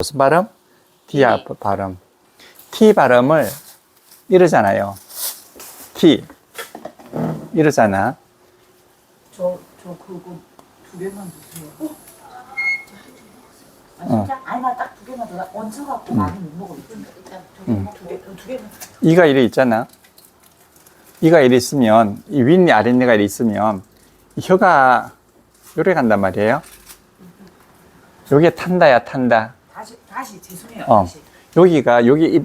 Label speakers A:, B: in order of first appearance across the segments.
A: 무슨 발음? D 발음. T 발음을 이러잖아요. T. 이러잖아.
B: 그거 두 개만 주세요. 아, 진짜? 아니, 나 딱 두 개만 더. 얹혀갖고 많이 못 먹어. 일단 두 개만.
A: 이가 이래 있잖아. 이가 이래 있으면, 이 윗니 아랫니가 이래 있으면, 이 혀가 요래 간단 말이에요. 요게 탄다야, 탄다.
B: 다시 죄송해요. 다시.
A: 여기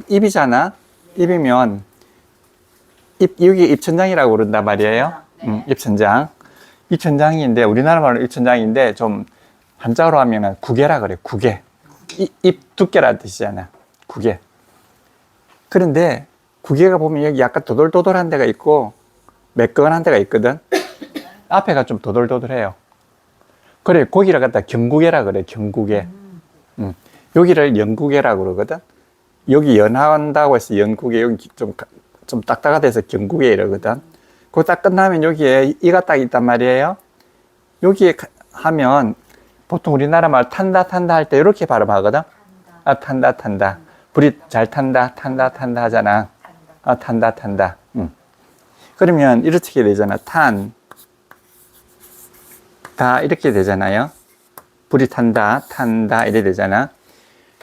A: 입이잖아. 입이면, 여기 입천장이라고 그런단 말이에요.
B: 네.
A: 입천장. 입천장인데, 우리나라 말로 입천장인데, 좀, 한자로 하면은 구개라 그래, 구개. 입 두께라는 뜻이잖아. 구개. 그런데, 구개가 보면 여기 약간 도돌도돌한 데가 있고, 매끈한 데가 있거든. 앞에가 좀 도돌도돌해요. 그래, 거기를 갖다 경구개라 그래, 경구개. 여기를 영구개라고 그러거든. 여기 연한다고 해서 영구개, 여기 좀 딱딱하다 해서 경구개 이러거든. 그거 딱 끝나면 여기에 이가 딱 있단 말이에요. 여기에 하면 보통 우리나라 말 탄다 할 때 이렇게 발음하거든. 아, 탄다. 불이 잘 탄다 하잖아. 아, 탄다. 그러면 이렇게 되잖아. 다 이렇게 되잖아요. 불이 탄다 이래 되잖아.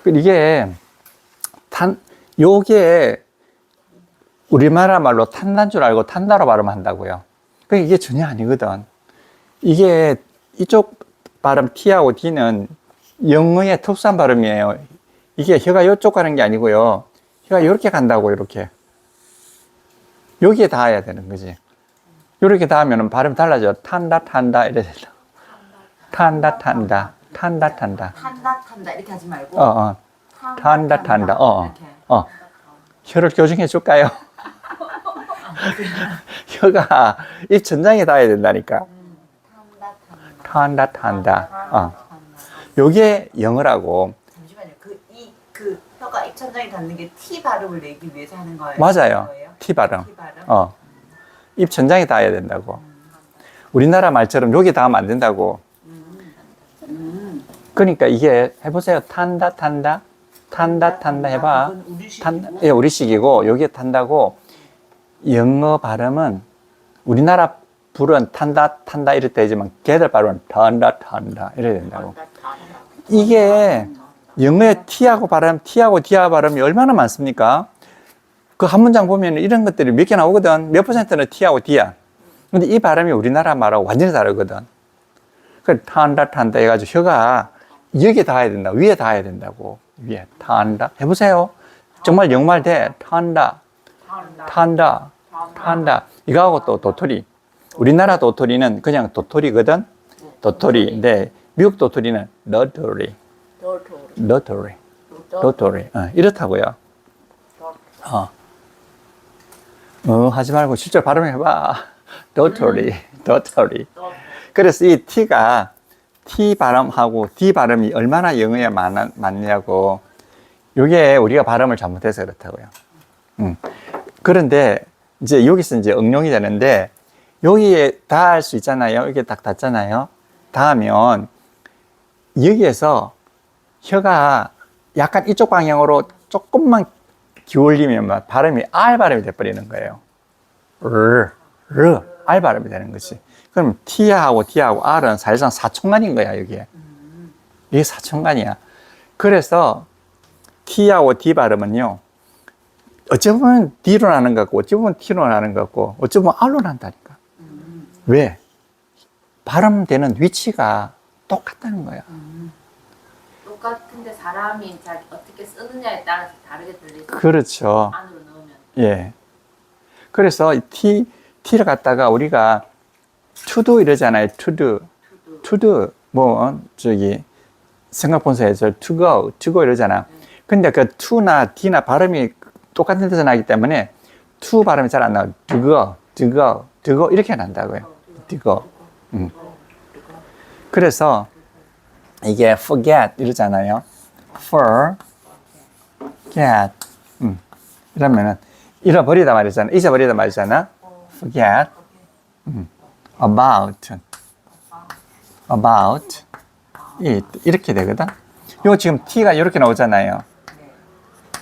A: 이게 요게 우리나라 말로 탄다인 줄 알고 탄다로 발음한다고요. 이게 전혀 아니거든. 이게 이쪽 발음 T하고 D는 영어의 특수한 발음이에요. 이게 혀가 이쪽 가는 게 아니고요. 혀가 이렇게 간다고, 이렇게. 여기에 닿아야 되는 거지. 이렇게 닿으면 발음 달라져. 탄다 이래 된다. 탄다
B: 이렇게 하지 말고.
A: 탄다.
B: 이렇게.
A: 혀를 교정해 줄까요? 혀가 입 천장에 닿아야 된다니까. 탄다. 요게 영어라고.
B: 잠시만요. 그 혀가 입천장에 닿는 게 T 발음을 내기 위해서 하는 거예요?
A: 맞아요. T 발음.
B: T 발음?
A: 입 천장에 닿아야 된다고. 우리나라 말처럼 여기 닿으면 안 된다고. 그러니까 이게 해보세요. 탄다 해봐.
B: 그건 우리식이고.
A: 예, 우리식이고 여기에 탄다고. 영어 발음은 우리나라 불은 탄다 이럴 때지만 걔들 발음은 탄다 이래야 된다고. 이게 영어의 T하고 D하고 발음이 얼마나 많습니까? 그 한 문장 보면 이런 것들이 몇 개 나오거든. 몇 %는 T하고 D야. 근데 이 발음이 우리나라 말하고 완전히 다르거든. 그 탄다 해가지고 혀가 여기에 닿아야 된다. 위에 닿아야 된다고. 위에 탄다. 해보세요. 정말 영말 돼. 탄다. 이거하고 또 도토리. 우리나라 도토리는 그냥 도토리거든. 도토리인데 미국 도토리는 너토리. 이렇다고요. 하지 말고 실제로 발음해봐. 도토리. 그래서 이 T가 T 발음하고 D 발음이 얼마나 영어에 많냐고. 이게 우리가 발음을 잘못해서 그렇다고요. 그런데 이제 여기서 이제 응용이 되는데 여기에 닿을 수 있잖아요. 이게 딱 닿잖아요. 닿으면 여기에서 혀가 약간 이쪽 방향으로 조금만 기울이면 발음이 R 발음이 돼버리는 거예요. R 발음이 되는 거지. 그럼 T하고 D하고 R은 사실상 사촌간인 거야, 여기에. 이게 사촌간이야. 그래서 T하고 D 발음은요, 어찌 보면 D로 나는 것 같고, 어찌 보면 T로 나는 것 같고, 어찌 보면 R로 난다니까. 왜? 발음되는 위치가 똑같다는 거야.
C: 똑같은데 사람이 어떻게 쓰느냐에 따라서 다르게 들리죠.
A: 그렇죠.
C: 안으로 넣으면.
A: 예. 그래서 T를 갖다가 우리가 to do 이러잖아요. to do. 생각본사에서 to go 이러잖아. 근데 그 to나 d나 발음이 똑같은 데서 나기 때문에 to 발음이 잘 안 나와요. to go 이렇게 난다고요. to go. 그래서 이게 forget 이러잖아요. forget. 이러면은 잊어버리다 말이잖아. forget. about. 이렇게 되거든. 이거 지금 T가 이렇게 나오잖아요.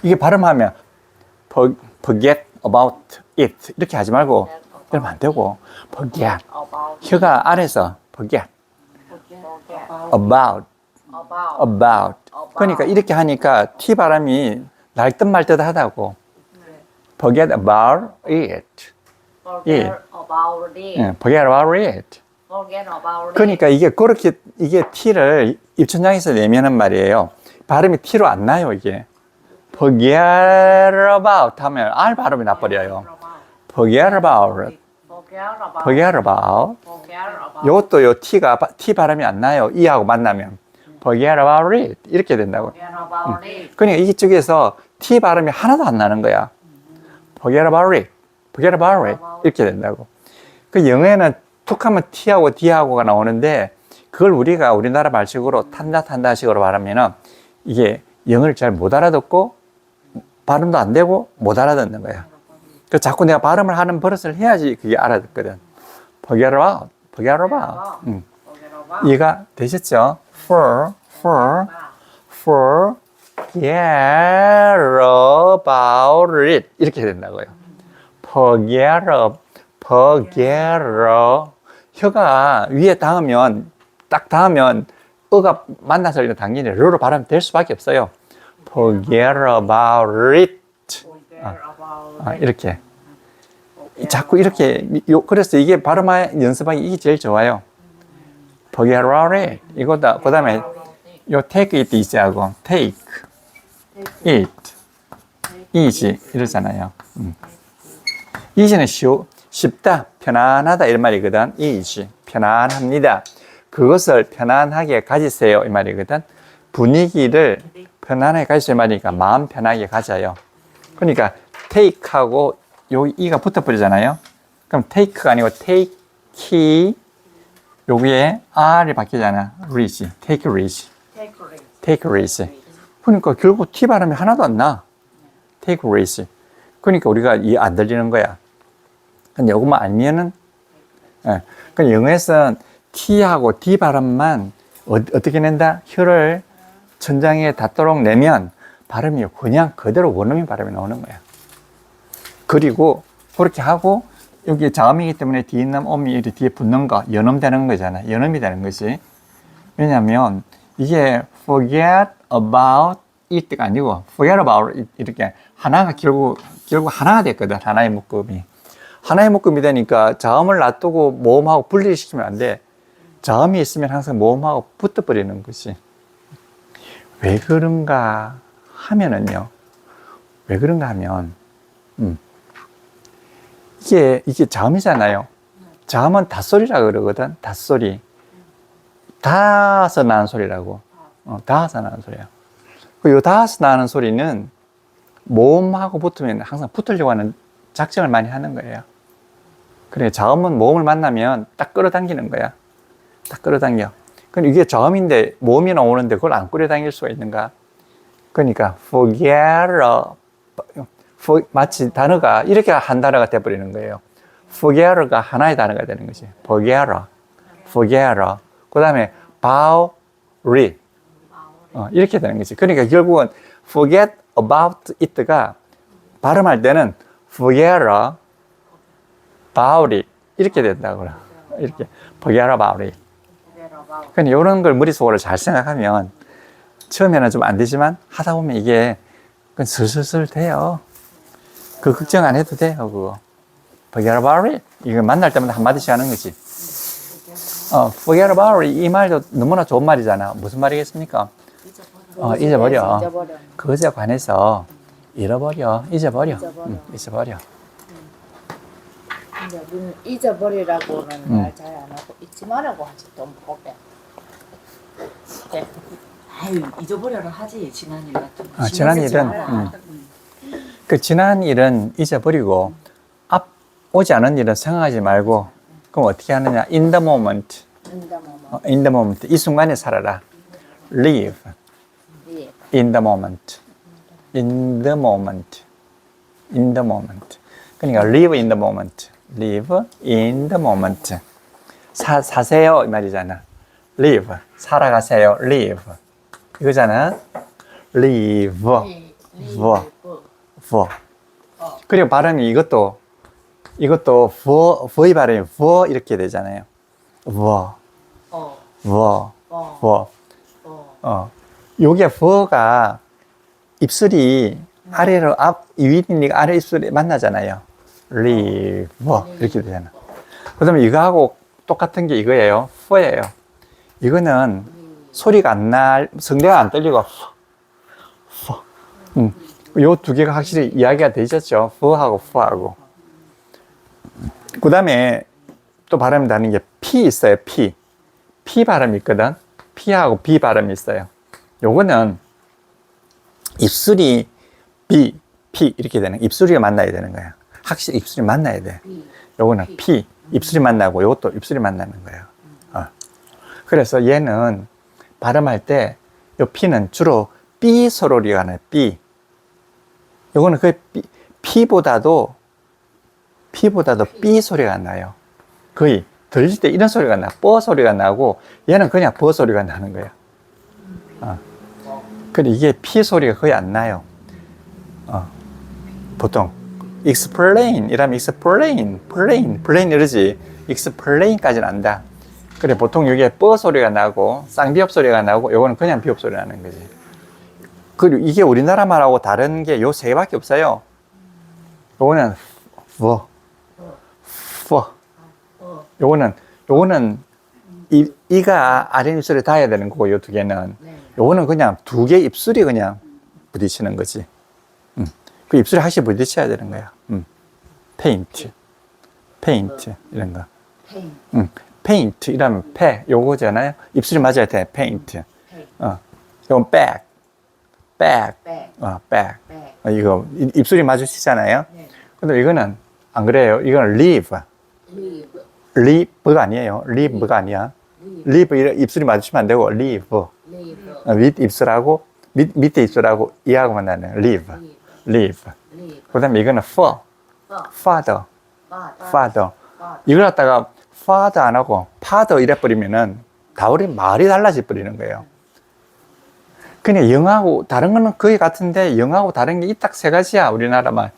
A: 이게 발음하면 forget about it 이렇게 하지 말고 이러면 안 되고 forget 혀가 아래서 forget about 그러니까 이렇게 하니까 T 발음이 날 듯 말 듯 하다고 forget about it
C: Forget about it.
A: 예, forget about it
C: Forget about it.
A: 그러니까 이게 그렇게 이게 T를 입천장에서 내면은 말이에요 발음이 T로 안 나요 이게 forget about 하면 R 발음이 나버려요 forget about it
C: Forget about.
A: forget about
C: Forget about.
A: 이것도 요 T가 T 발음이 안 나요 E하고 만나면 forget about it 이렇게 된다고
C: Forget about it.
A: 그러니까 이쪽에서 T 발음이 하나도 안 나는 거야 forget about it forget about it 이렇게 된다고 그 영어에는 툭하면 T하고 D하고가 나오는데 그걸 우리가 우리나라 말식으로 탄다 식으로 말하면은 이게 영어를 잘 못 알아듣고 발음도 안 되고 못 알아듣는 거야 그 자꾸 내가 발음을 하는 버릇을 해야지 그게 알아듣거든 forget about
C: Forget about.
A: 이해가 되셨죠? forget about it 이렇게 된다고요. forget 혀가 위에 닿으면 딱 닿으면 어가 만나서 당연히 르로 발음 될 수밖에 없어요. forget about it
C: Forget about.
A: 이렇게 자꾸 이렇게 그래서 이게 발음 연습하기 이게 제일 좋아요. forget about it 이거다. 그다음에 요 take it easy하고 take it easy 이러잖아요. easy는 쉽다, 편안하다 이런 말이거든. easy 편안합니다. 그것을 편안하게 가지세요 이 말이거든. 분위기를 편안하게 가지세요 말이니까 마음 편하게 가져요. 그러니까 take하고 요 e가 붙어버리잖아요. 그럼 take가 아니고 take 여기에 R이 바뀌잖아. reach, take reach,
C: Take it.
A: take reach. 그러니까 결국 T 발음이 하나도 안 나. take reach. 그러니까 우리가 이 안 들리는 거야. 근데 이것만 알면은, 예. 그러니까 영어에서는 T하고 D 발음만 어떻게 낸다? 혀를 천장에 닿도록 내면 발음이 그냥 그대로 원어민 발음이 나오는 거야. 그리고 그렇게 하고 여기 자음이기 때문에 뒤에 있는 음이 이렇게 뒤에 붙는 거 연음되는 거잖아. 연음이 되는 것이. 왜냐하면 이게 forget about it가 아니고 forget about it 이렇게 하나가 결국 하나가 됐거든. 하나의 묶음이. 하나의 묶음이 되니까 자음을 놔두고 모음하고 분리를 시키면 안 돼. 자음이 있으면 항상 모음하고 붙어버리는 것이. 왜 그런가 하면은요. 왜 그런가 하면 이게 자음이잖아요. 자음은 닷소리라 그러거든. 닷소리. 닿아서 나는 소리라고. 닿아서 나는 소리야. 요 닿아서 나는 소리는 모음하고 붙으면 항상 붙으려고 하는 작정을 많이 하는 거예요. 그래, 자음은 모음을 만나면 딱 끌어당기는 거야. 딱 끌어당겨. 그럼 이게 자음인데 모음이 나오는데 그걸 안 끌어당길 수가 있는가? 그러니까 forget 마치 단어가 이렇게 한 단어가 돼버리는 거예요. forget가 하나의 단어가 되는 거지. forget. 그 다음에 about it. 이렇게 되는 거지. 그러니까 결국은 forget about it가 발음할 때는 forget about it. 이렇게 된다고. 이렇게 forget about it. 그러니까 이런 걸 머릿속으로 잘 생각하면 처음에는 좀 안 되지만 하다 보면 이게 슬슬슬 돼요. 그 걱정 안 해도 돼요, 그거. forget about it. 이거 만날 때마다 한마디씩 하는 거지. forget about it. 이 말도 너무나 좋은 말이잖아. 무슨 말이겠습니까? 잊어버려. 그것에 관해서 잊어버려. 잊어버려.
B: 근데 우리는 잊어버리라고는 말 잘 안 하고 잊지 말라고 하지 돈 보게. 네.
D: 아유 잊어버려라 하지 지난 일 같은 거.
A: 지난 일은 그 지난 일은 잊어버리고 오지 않은 일은 생각하지 말고 그럼 어떻게 하느냐? in the moment. in the moment. 이 순간에 살아라. live in the moment. in the moment. in the moment. 그러니까 live in the moment. live in the moment. 사세요 이 말이잖아. live 살아가세요. live 이거잖아. live, 워. 워. 그리고 발음이 이것도 의 발음이 워 이렇게 되잖아요. 워,
B: 어,
A: 워,
B: 어,
A: 워.
B: 어.
A: 요게 워가 입술이 아래로 위니까 아래 입술이 만나잖아요. live 이렇게 되잖아. 그다음에 이거하고 똑같은 게 이거예요. 워예요. 이거는 소리가 안 성대가 안 떨리고 요 두 개가 확실히 이야기가 되셨죠. 워하고 워하고. 그 다음에 또 발음이 다른 게 P 있어요. P 발음이 있거든. P하고 B 발음이 있어요. 요거는 입술이 B, P 이렇게 되는, 입술이 만나야 되는 거야. 확실히 입술이 만나야 돼. 요거는 P, 입술이 만나고 요것도 입술이 만나는 거예요. 그래서 얘는 발음할 때 요 P는 주로 B 소리가 나요. B. 요거는 그 P보다도 B 소리가 나요. 거의 들릴 때 이런 소리가 나. 뻐 소리가 나고 얘는 그냥 버 소리가 나는 거야. 근데 이게 P 소리가 거의 안 나요. 보통 explain 이라면 explain, plain 이러지 explain까지는 안다. 그래 보통 이게 뻐 소리가 나고 쌍비읍 소리가 나고 요거는 그냥 비읍 소리가 나는 거지. 그리고 이게 우리나라 말하고 다른 게 요 세 개밖에 없어요. 요거는 요거는 이가 아래 입술에 닿아야 되는 거고 요 두 개는 요거는 그냥 두 개 입술이 그냥 부딪히는 거지. 그 입술이 확실히 부딪혀야 되는 거야. 페인트 이런 거. 페인트 이라면 요거잖아요. 입술이 맞아야 돼. 페인트. 이건 백. 이거 입술이 마주치잖아요. 근데 이거는 안 그래요. 이거는 live가 아니에요. live가 아니야. live 입술이 마주치면 안 되고 live. 밑 입술하고 밑에 입술하고 이하고 만나는 live. 그다음에 이거는 father. 이걸 갖다가 father 안 하고 father 이래 버리면은 말이 달라져 버리는 거예요. 그냥 영하고 다른 거는 거의 같은데 영하고 다른 게 딱 세 가지야. 우리나라 말.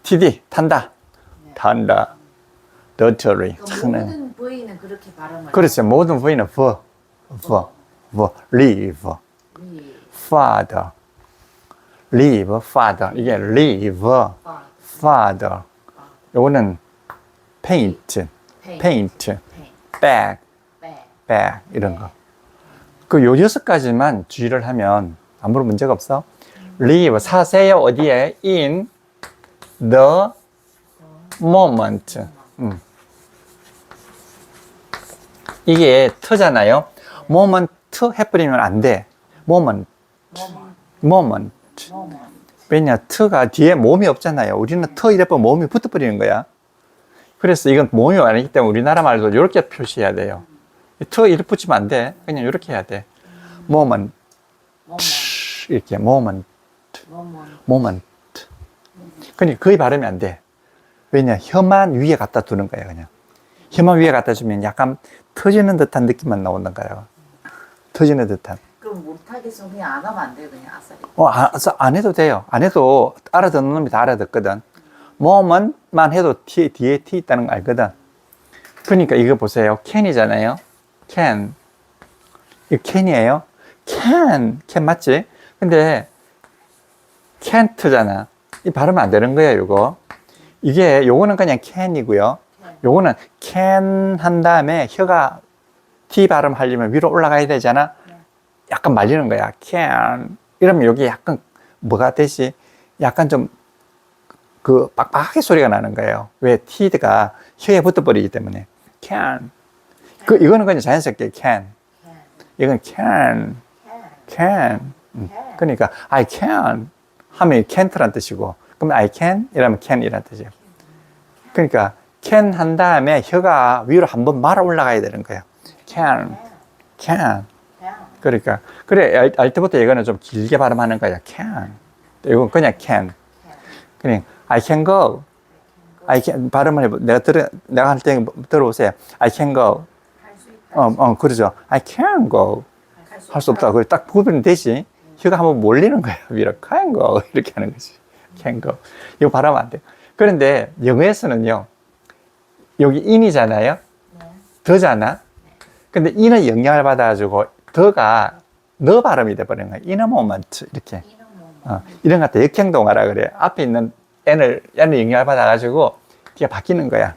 A: TD 탄다. dirty.
C: 모든 부위는 그렇게 발음을
A: 그렇죠. 모든 부위는 live, father, 이게 live, father. 요거는 paint, bag 이런 거. 그 요 6가지만 주의를 하면 아무런 문제가 없어. live 사세요. 어디에? in the moment. 이게 트잖아요. moment 해버리면 안 돼. moment. 왜냐, 트가 뒤에 몸이 없잖아요. 우리는 트 이래버리면 몸이 붙어버리는 거야. 그래서 이건 몸이 아니기 때문에 우리나라 말도 이렇게 표시해야 돼요. 트 이렇게 붙이면 안 돼. 그냥 이렇게 해야 돼. moment. 이렇게 moment. 그러니까 거의 발음이 안 돼. 왜냐, 혀만 위에 갖다 두는 거야, 그냥. 혀만 위에 갖다 주면 약간 터지는 듯한 느낌만 나오는 거예요. 터지는 듯한.
B: 그럼 못하겠으면 그냥 안 하면 안 돼요, 그냥 아싸리.
A: 안 해도 돼요. 안 해도 알아듣는 놈이 다 알아듣거든. moment만 해도 뒤에 T 있다는 거 알거든. 그러니까 이거 보세요. can이잖아요. can. 이거 can이에요. can 맞지? 근데 can't잖아. 이 발음 안 되는 거예요, 요거. 요거는 그냥 can이고요. 요거는 can 한 다음에 혀가 T 발음 하려면 위로 올라가야 되잖아. 약간 말리는 거야. can. 이러면 여기 약간 뭐가 되지? 약간 좀 그 빡빡하게 소리가 나는 거예요. 왜? T가 혀에 붙어버리기 때문에. can. 이거는 그냥 자연스럽게 can. 이건 can. 그러니까 I can 하면 can't란 뜻이고, 그럼 I can 이러면 can 이란 뜻이에요. 그러니까 can 한 다음에 혀가 위로 한번 말아 올라가야 되는 거예요. can. 그러니까 그래 알 때부터 이거는 좀 길게 발음하는 거야. can. 이건 그냥 can. 그냥 I can go. 발음을 해보. 내가 할 때 들어보세요. I can go. 그러죠. I can go. 할 수 없다. 그래 딱 구분이 되지. 혀가 한번 몰리는 거예요. 위로 can go 이렇게 하는 거지. can go. 이거 발음하면 안 돼요. 그런데 영어에서는요. 여기 in이잖아요. 더잖아. 근데 in의 영향을 받아가지고 더가 너 발음이 돼버리는 거야. in a moment 이렇게. 이런 것 같아. 역행동화라 그래. 앞에 있는 n을 영향을 받아가지고 뒤가 바뀌는 거야.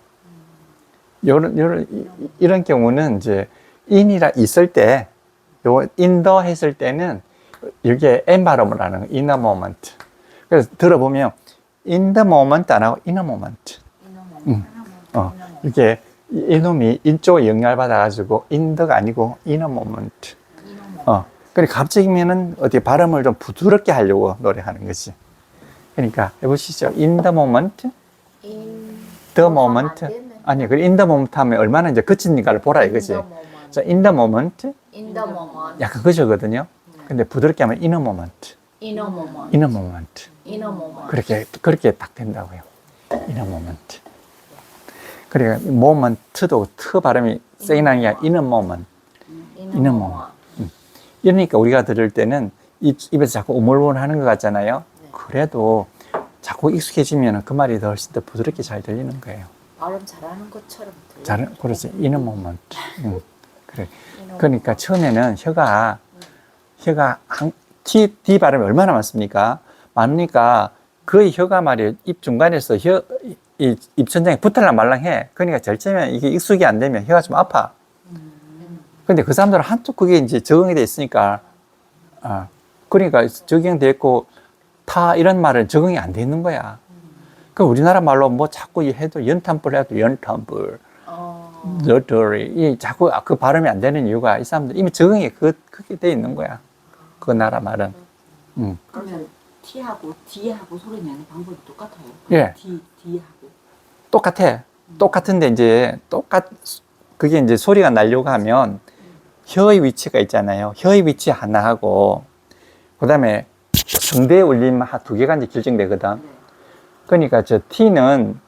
A: 이런 경우는 이제 in이라 있을 때, 요 in the 했을 때는 이게 n 발음을 하는 거야. in a moment. 그래서 들어보면 in the moment 안 하고 in a moment. 이게 이놈이 인쪽에 영향을 받아가지고 in the가 아니고 in a moment. 그러니까 갑자기면은 어디 발음을 좀 부드럽게 하려고 노력하는 거지. 그러니까 해보시죠. In the moment, the moment. 아니, 그 in the moment 하면 얼마나 이제 거친가를 보라 이거지. 자, in the moment.
C: In the moment.
A: 약간 그저거든요. 근데 부드럽게 하면 in a moment.
C: In a moment.
A: In a moment.
C: In a moment.
A: 그렇게 딱 된다고요. In a moment. 그러니까 moment도 트 발음이 세게 나는 게 아니라 in a moment. In a moment. 이러니까 우리가 들을 때는 입에서 자꾸 오물오물 하는 것 같잖아요. 그래도 자꾸 익숙해지면 그 말이 훨씬 더 부드럽게 잘 들리는 거예요.
B: 발음 잘하는 것처럼 들려.
A: 그렇지. in a moment. 그래. 그러니까 처음에는 혀가 D 발음이 얼마나 많습니까? 많으니까 거의 혀가 말이에요. 입 중간에서 이 입천장에 붙을랑 말랑 해. 그러니까 제일 처음에 이게 익숙이 안 되면 혀가 좀 아파. 근데 그 사람들은 한쪽 그게 이제 적응이 돼 있으니까, 그러니까 적용돼 있고, 타 이런 말은 적응이 안 돼 있는 거야. 그 우리나라 말로 뭐 자꾸 해도 연탄불 해도 연탄불, 너더리, 이 자꾸 그 발음이 안 되는 이유가 이 사람들 이미 적응이 그게 돼 있는 거야. 그 나라 말은.
D: 그러면 T하고 D하고 소리 내는 방법이 똑같아요?
A: 예.
D: D하고.
A: 똑같아. 똑같은데 이제 그게 이제 소리가 나려고 하면 혀의 위치가 있잖아요. 혀의 위치 하나 하고, 그 다음에 성대 울림 두 개가 이제 결정되거든. 그러니까 저 T는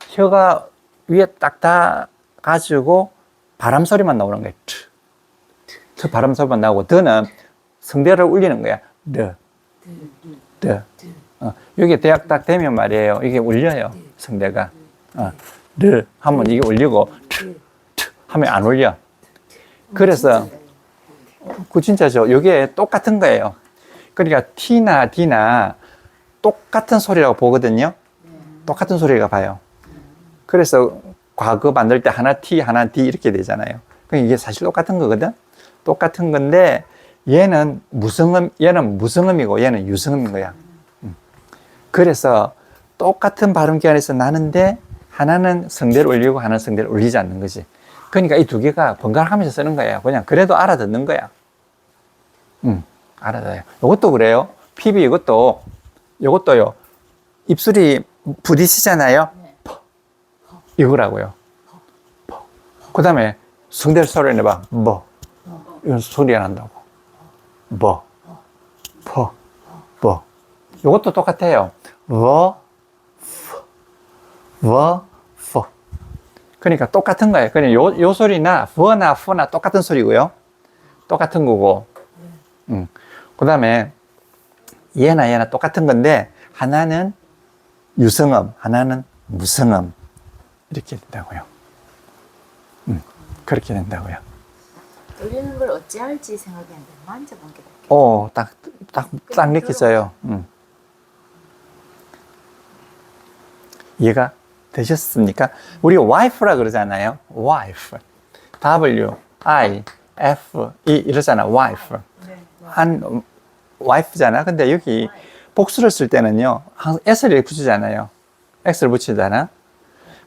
A: 혀가 위에 딱 닿아가지고 바람 소리만 나오는 거예요. 트 바람 소리만 나오고, 더는 성대를 울리는 거야. 더. 여기 대학 딱 되면 말이에요. 이게 울려요. 성대가. 르 하면 이게 울리고, 트 하면 안 울려. 그래서 그 진짜죠. 이게 똑같은 거예요. 그러니까 T나 D나 똑같은 소리라고 보거든요. 똑같은 소리가 봐요. 그래서 과거 만들 때 하나 T, 하나 D 이렇게 되잖아요. 그러니까 이게 사실 똑같은 거거든. 똑같은 건데 얘는 무성음이고 얘는 유성음인 거야. 그래서 똑같은 발음 기관에서 나는데 하나는 성대를 울리고 하나는 성대를 울리지 않는 거지. 그러니까 이 두 개가 번갈아가면서 쓰는 거예요. 그냥 그래도 알아듣는 거야. 알아들어요. 이것도 그래요. PB 이것도요. 입술이 부딪히잖아요. 이거라고요. 그 다음에 성대 소리 내봐. 이런 소리가 난다고. 이것도 똑같아요. 그러니까 똑같은 거예요. 그냥 요 소리나 버나 푸나 똑같은 소리고요. 똑같은 거고. 그 다음에 얘나 똑같은 건데 하나는 유성음, 하나는 무성음 이렇게 된다고요. 그렇게 된다고요.
B: 울리는 걸 어찌할지 생각이 안 돼. 만져본 게 낫겠다.
A: 딱 느껴져요. 이해가 되셨습니까? 우리 wife라 그러잖아요. wife. W-I-F-E 이러잖아. wife. 한 wife잖아. 근데 여기 복수를 쓸 때는요. 항상 s를 이렇게 붙이잖아요. x를 붙이잖아.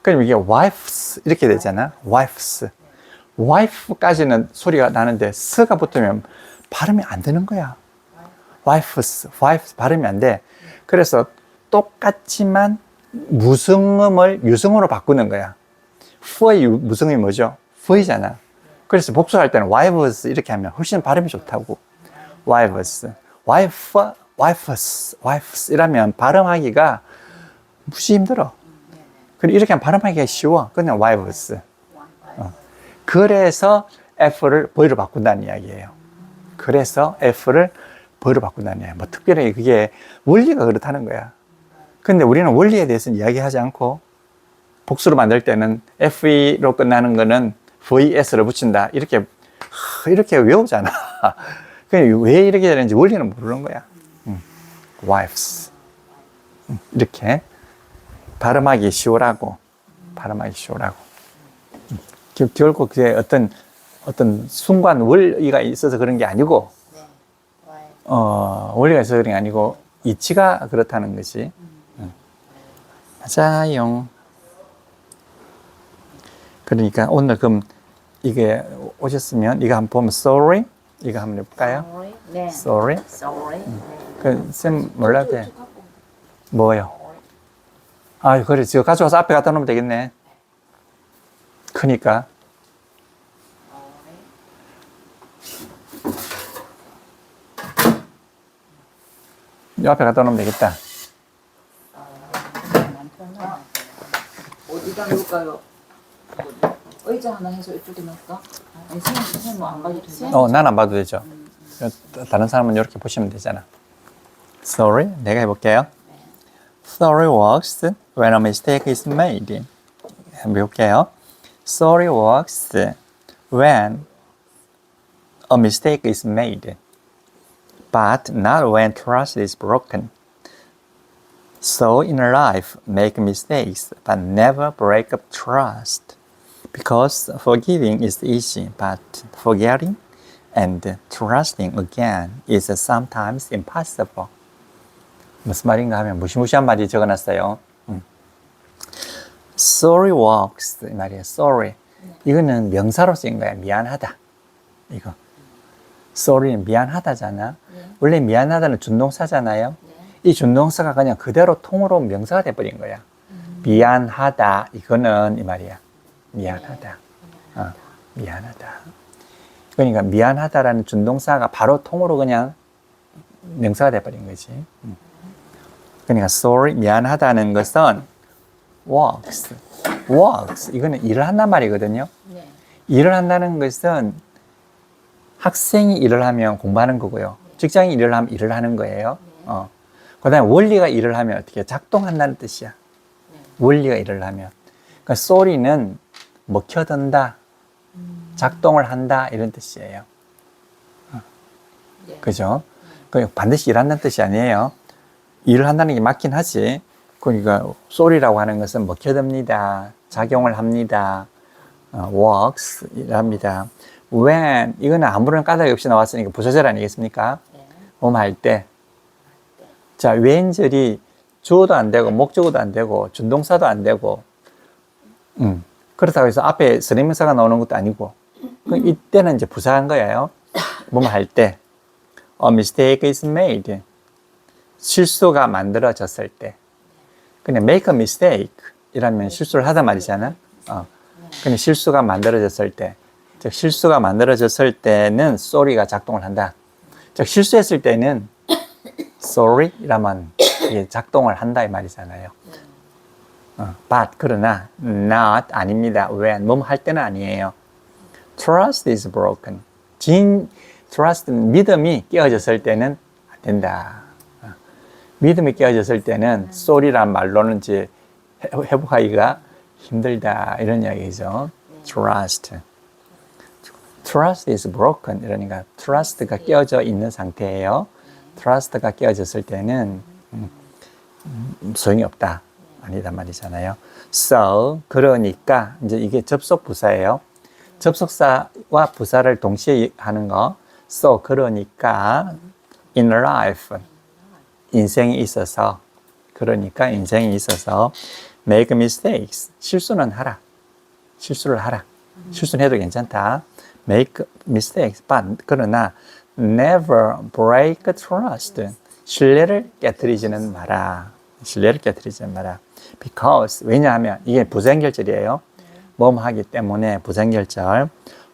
A: 그럼 이게 wives 이렇게 되잖아. wives. wife까지는 소리가 나는데 s가 붙으면 발음이 안 되는 거야. wives 발음이 안 돼. 그래서 똑같지만 무성음을 유성으로 바꾸는 거야. fu의 무성음이 뭐죠? fu이잖아. 그래서 복수할 때는 wives 이렇게 하면 훨씬 발음이 좋다고. wives 이라면 발음하기가 무지 힘들어. 그리고 이렇게 하면 발음하기가 쉬워. 그냥 wives. 그래서 F를 V로 바꾼다는 이야기예요. 그래서 F를 벌을 바꾼다네. 뭐 특별히 그게 원리가 그렇다는 거야. 근데 우리는 원리에 대해서는 이야기하지 않고 복수로 만들 때는 FE로 끝나는 거는 VS를 붙인다. 이렇게 외우잖아. 왜 이렇게 되는지 원리는 모르는 거야. wives. 이렇게 발음하기 쉬우라고. 결국 그게 어떤 순간 원리가 있어서 그런 게 아니고,
B: 네. 와이.
A: 원리가 있어서 그런 게 아니고, 이치가 그렇다는 것이. 맞아요. 그러니까 오늘 그럼 이게 오셨으면 이거 한번 보면 sorry 이거 한번 해볼까요?
B: Sorry. 네.
A: sorry.
B: Sorry.
A: 쌤 몰라도 돼. 뭐요? 아 그래 지금 가져와서 앞에 갖다 놓으면 되겠네. 크니까. 이 앞에 갖다 놓으면 되겠다.
D: 어디다 놓을까요? 의자 하나 해서 이쪽에 놓을까? 아니 선생님 뭐안 봐도 되나?
A: 난 안 봐도 되죠. 다른 사람은 이렇게 보시면 되잖아. Sorry, 내가 해볼게요. Sorry works when a mistake is made. 해볼게요. Sorry works when a mistake is made, but not when trust is broken. So in life, make mistakes, but never break up trust. Because forgiving is easy, but forgetting and trusting again is sometimes impossible. 무슨 말인가 하면 무시무시한 말이 적어놨어요. Sorry works 이 말이에요. Sorry. 이거는 명사로 쓰인 거야. 미안하다. 이거. Sorry는 미안하다잖아. 원래 미안하다는 준동사잖아요. 이 준동사가 그냥 그대로 통으로 명사가 돼버린 거야. 미안하다. 이거는 이 말이야. 미안하다. 미안하다. 그러니까 미안하다라는 준동사가 바로 통으로 그냥 명사가 돼버린 거지. 그러니까 sorry, 미안하다는 것은 works. 이거는 일을 한단 말이거든요.
B: 네.
A: 일을 한다는 것은 학생이 일을 하면 공부하는 거고요. 직장이 일을 하면 일을 하는 거예요. 그 다음에 원리가 일을 하면 어떻게 작동한다는 뜻이야. 원리가 일을 하면. 그러니까 sorry는 먹혀든다, 작동을 한다 이런 뜻이에요. 그죠? 반드시 일한다는 뜻이 아니에요. 일을 한다는 게 맞긴 하지. 그러니까 sorry라고 하는 것은 먹혀듭니다, 작용을 합니다, works 이랍니다. when 이거는 아무런 까닭이 없이 나왔으니까 부사절 아니겠습니까? 할 때. 자, when절이 주어도 안 되고 목적어도 안 되고 준동사도 안 되고 그렇다고 해서 앞에 선행명사가 나오는 것도 아니고 이때는 이제 부사한 거예요. 할 때 a mistake is made 실수가 만들어졌을 때 그냥 make a mistake 이라면 실수를 하다 말이잖아. 그냥 실수가 만들어졌을 때 즉 실수가 만들어졌을 때는 sorry가 작동을 한다. 즉 실수했을 때는 sorry 이라면 이게 작동을 한다 이 말이잖아요. but 그러나 not 아닙니다. when 할 때는 아니에요. trust is broken. trust는 믿음이 깨어졌을 때는 안 된다. 믿음이 깨어졌을 때는 sorry란 말로는 이제 회복하기가 힘들다 이런 이야기죠. trust is broken 이러니까 trust가 깨어져 있는 상태예요. trust가 깨어졌을 때는 소용이 없다. 아니다 말이잖아요. So 그러니까 이제 이게 접속 부사예요. 접속사와 부사를 동시에 하는 거. So 그러니까 in life 인생이 있어서 그러니까 인생이 있어서 make mistakes 실수는 하라. 실수를 하라. 실수는 해도 괜찮다. make mistakes but 그러나 never break trust 신뢰를 깨트리지는 마라. 신뢰를 깨트리지는 마라. because 왜냐하면 이게 부사연결절이에요. 하기 때문에 부사연결절.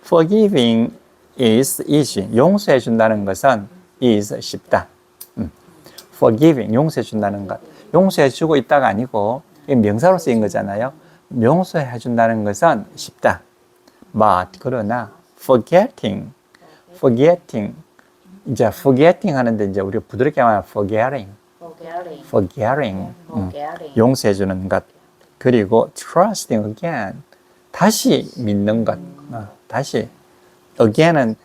A: forgiving is easy. 용서해 준다는 것은 is 쉽다. forgiving 용서해 준다는 것. 용서해 주고 있다가 아니고 명사로 쓰인 거잖아요. 용서해 준다는 것은 쉽다. but 그러나 forgetting 이제 forgetting 하는데 이제 우리가 부드럽게 말하면 forgetting,
B: forgetting,
A: forgetting.
B: forgetting.
A: 용서해주는 것. 그리고 trusting again. 다시 믿는 것. 다시. again은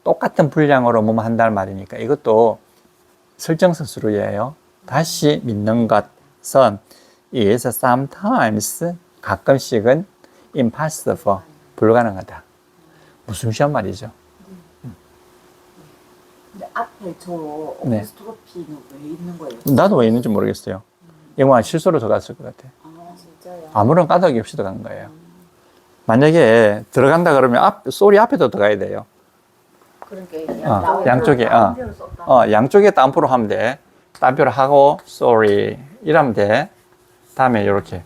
A: 똑같은 분량으로 뭐뭐 한다는 말이니까 이것도 설정서술이에요. 다시 믿는 것은 is sometimes 가끔씩은 impossible 불가능하다. 무슨 시험 말이죠?
D: 근데 앞에 저
A: 네.
D: 어퍼스트로피는 왜 있는 거예요?
A: 나도 왜 있는지 모르겠어요. 영화 실수로 들어갔을 것 같아.
B: 아, 진짜요?
A: 아무런 까닭이 없이 들어간 거예요. 만약에 들어간다 그러면 소리 앞에도 들어가야 돼요.
B: 그러니까
A: 양쪽에,
D: 다운표를 썼다.
A: 양쪽에 따옴표로 하면 돼. 따옴표를 하고, sorry. 이러면 돼. 다음에 요렇게.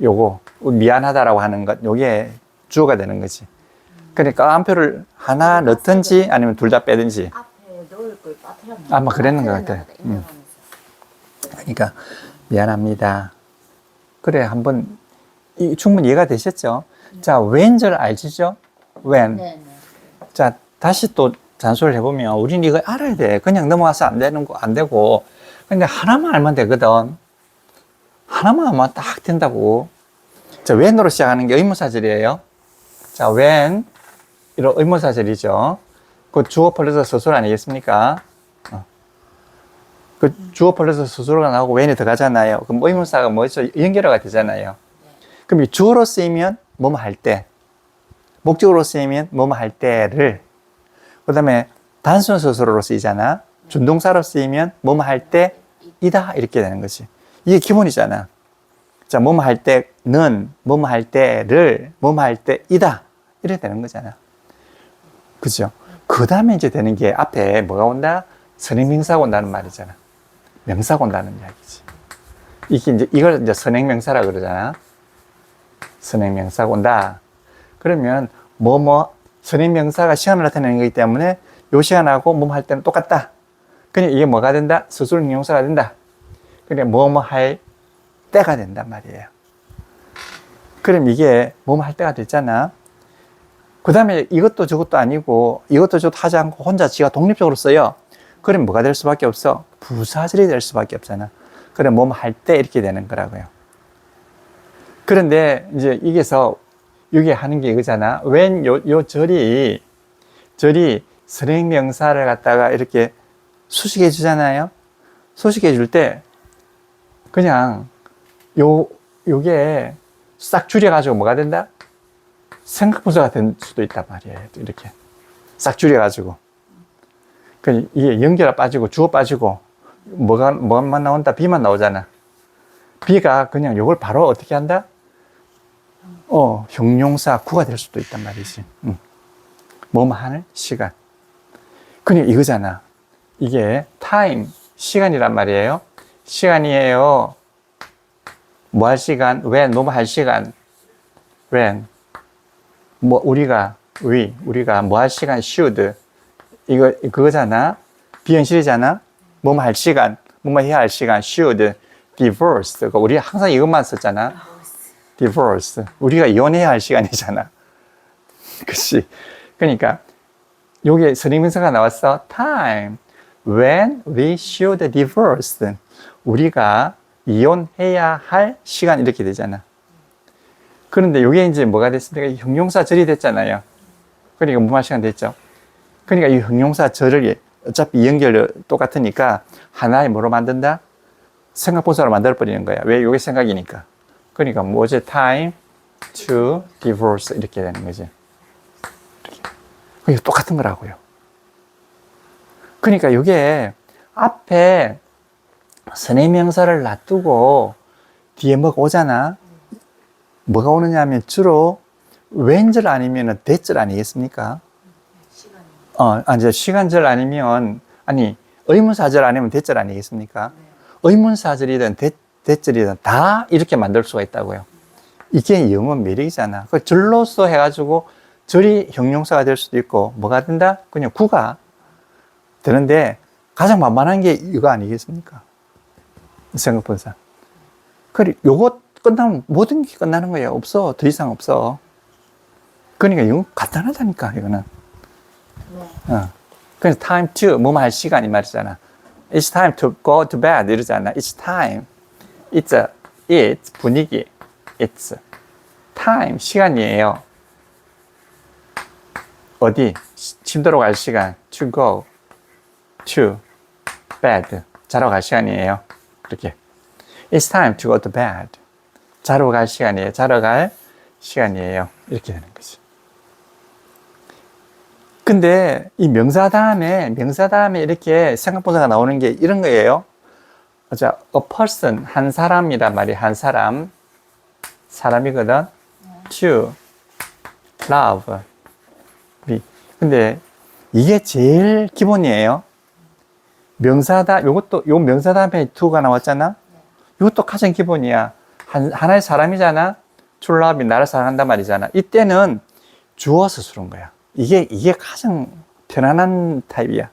A: 요거, 미안하다라고 하는 것, 요게 주어가 되는 거지. 그러니까 따옴표를 하나 넣든지 아니면 둘 다 빼든지.
D: 앞에 넣을 걸 빠뜨렸나?
A: 아마 그랬는 것 같아. 그러니까, 미안합니다. 그래, 한번, 충분히 이해가 되셨죠? 자, when줄 알지죠? when.
B: 네네.
A: 자, 다시 또 잔소리를 해보면 우리는 이거 알아야 돼. 그냥 넘어가서 안 되고. 근데 하나만 알면 되거든. 하나만 알면 딱 된다고. 자, when으로 시작하는 게 의문사절이에요. 자, when. 이런 의문사절이죠. 그 주어 플러스 서술 아니겠습니까? 그 주어 플러스 서술어가 나오고 when이 들어가잖아요. 그럼 의문사가 뭐죠? 연결어가 되잖아요. 그럼 이 주어로 쓰이면 뭐뭐 할 때. 목적으로 쓰이면 뭐뭐 할 때를. 그 다음에 단순 서술어로 쓰이잖아. 준동사로 쓰이면 뭐뭐 할 때이다 이렇게 되는 거지. 이게 기본이잖아. 자, 뭐뭐 할 때는 뭐뭐 할 때를 뭐뭐 할 때이다 이렇게 되는 거잖아. 그죠? 그 다음에 이제 되는 게 앞에 뭐가 온다? 선행명사가 온다는 말이잖아. 명사가 온다는 이야기지. 이걸 이제 선행명사라 그러잖아. 선행명사가 온다. 그러면 선행명사가 시간을 나타내는 거기 때문에 요 시간하고 뭐뭐 할 때는 똑같다. 그러니까 이게 뭐가 된다? 서술형용사가 된다. 그러니까 뭐뭐 할 때가 된단 말이에요. 그럼 이게 뭐뭐 할 때가 됐잖아. 그 다음에 이것도 저것도 아니고 이것도 저것도 하지 않고 혼자 지가 독립적으로 써요. 그럼 뭐가 될 수밖에 없어? 부사절이 될 수밖에 없잖아. 그럼 뭐뭐 할 때 이렇게 되는 거라고요. 그런데 이제 이게서 이게 하는 게 이거잖아. when 요 절이 선행명사를 갖다가 이렇게 수식해 주잖아요. 수식해 줄 때 그냥 요게 싹 줄여가지고 뭐가 된다? 생각분사가 될 수도 있단 말이에요. 이렇게 싹 줄여가지고. 그 이게 연결이 빠지고 주어 빠지고 뭐만 나온다? B만 나오잖아. B가 그냥 요걸 바로 어떻게 한다? 형용사 구가 될 수도 있단 말이지. 뭐뭐 하는 시간. 그러니까 이거잖아. 이게 time, 시간이란 말이에요. 시간이에요. 뭐 할 시간? when, 뭐뭐 할 시간. when. 우리가 뭐 할 시간? should. 그거잖아. 비현실이잖아. 뭐뭐 할 시간. 뭐뭐 해야 할 시간. should. divorce. 우리 항상 이것만 썼잖아. divorce. 우리가 이혼해야 할 시간이잖아. 그치? 그러니까, 요게 선행명사가 나왔어. time. When we should divorce. 우리가 이혼해야 할 시간 이렇게 되잖아. 그런데 요게 이제 뭐가 됐습니까? 형용사절이 됐잖아요. 그러니까 뭐할 시간 됐죠? 그러니까 이 형용사절을 어차피 연결 똑같으니까 하나의 뭐로 만든다? 생각분사로 만들어버리는 거야. 왜? 요게 생각이니까. 그러니까 뭐지? time to divorce 이렇게 되는 거지. 이게 똑같은 거라고요. 그러니까 이게 앞에 선행명사를 놔두고 뒤에 뭐가 오잖아. 뭐가 오느냐 하면 주로 when절 아니면 that절 아니겠습니까? 이제 시간절 아니면 의문사절 아니면 that절 아니겠습니까? 의문사절이든 that절이든 다 이렇게 만들 수가 있다고요. 이게 영어 매력이잖아. 그 절로서 해가지고 절이 형용사가 될 수도 있고 뭐가 된다? 그냥 구가 되는데 가장 만만한 게 이거 아니겠습니까? 생각분사. 그래, 요거 끝나면 모든 게 끝나는 거예요. 없어. 더 이상 없어. 그러니까 이거 간단하다니까, 이거는.
B: 네.
A: 그래서 time to 뭐뭐 할 시간 이 말이잖아. It's time to go to bed 이러잖아. It's time. It's 분위기. It's time 시간이에요. 어디? 침대로 갈 시간. To go to bed. 자러 갈 시간이에요. 그렇게. It's time to go to bed. 자러 갈 시간이에요. 자러 갈 시간이에요. 이렇게 되는 거지. 근데 이 명사 다음에 이렇게 생각분사가 나오는 게 이런 거예요. 자, a person, 한 사람이란 말이 한 사람. 사람이거든. to love. 근데 이게 제일 기본이에요. 요 명사 다음에 to가 나왔잖아. 이것도 가장 기본이야. 하나의 사람이잖아. to love이 나를 사랑한단 말이잖아. 이때는 주어서 쓰는 거야. 이게 가장 편안한 타입이야.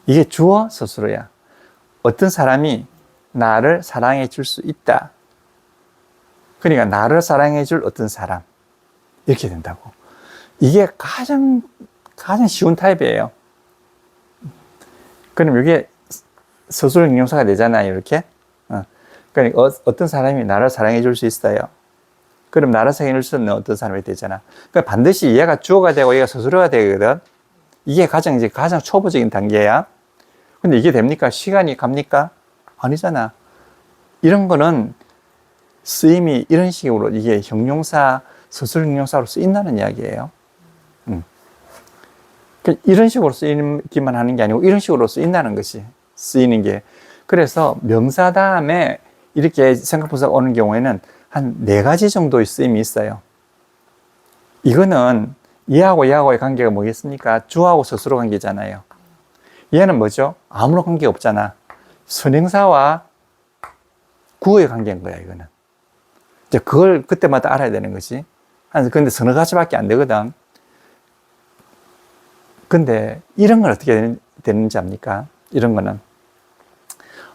A: 이게 주어 스스로야. 어떤 사람이 나를 사랑해 줄 수 있다. 그러니까 나를 사랑해 줄 어떤 사람. 이렇게 된다고. 이게 가장 쉬운 타입이에요. 그럼 이게 서술形容사가 되잖아요. 이렇게. 그러니까 어떤 사람이 나를 사랑해 줄 수 있어요. 그럼 나를 사랑해 줄 수 있는 어떤 사람이 되잖아. 그러니까 반드시 얘가 주어가 되고 얘가 서술어가 되거든. 이게 가장 초보적인 단계야. 근데 이게 됩니까? 시간이 갑니까? 아니잖아. 이런 거는 쓰임이 이런 식으로 이게 형용사, 서술 형용사로 쓰인다는 이야기예요. 이런 식으로 쓰이기만 하는 게 아니고 이런 식으로 쓰인다는 것이 쓰이는 게. 그래서 명사 다음에 이렇게 생각분사가 오는 경우에는 한 4가지 정도의 쓰임이 있어요. 이거는 얘하고의 관계가 뭐겠습니까? 주하고 서술어 관계잖아요. 얘는 뭐죠? 아무런 관계 없잖아. 선행사와 구어의 관계인 거야, 이거는. 이제 그걸 그때마다 알아야 되는 거지. 근데 서너 가지밖에 안 되거든. 근데 이런 건 어떻게 되는지 압니까? 이런 거는.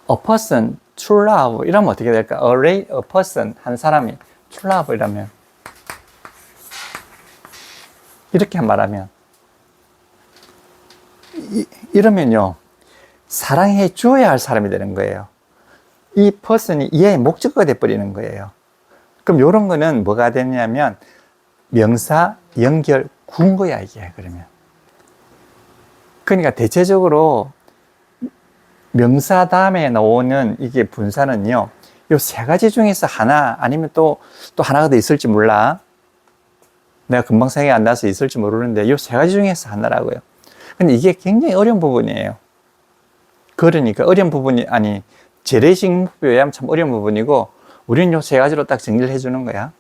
A: A person, true love. 이러면 어떻게 될까? A person, 한 사람이 true love 이라면. 이렇게 말하면. 이러면요. 사랑해 주어야 할 사람이 되는 거예요. 이 person이 얘의 목적어가 돼버리는 거예요. 그럼 이런 거는 뭐가 되냐면 명사, 연결, 군거야 이게 그러면. 그러니까 대체적으로 명사 다음에 나오는 이게 분사는요. 요 3가지 중에서 하나 아니면 또 하나가 더 있을지 몰라. 내가 금방 생각이 안 나서 있을지 모르는데 요 3가지 중에서 하나라고요. 근데 이게 굉장히 어려운 부분이에요. 그러니까 어려운 부분이 재래식 문법에 의하면 참 어려운 부분이고 우리는 요 3가지로 딱 정리를 해주는 거야.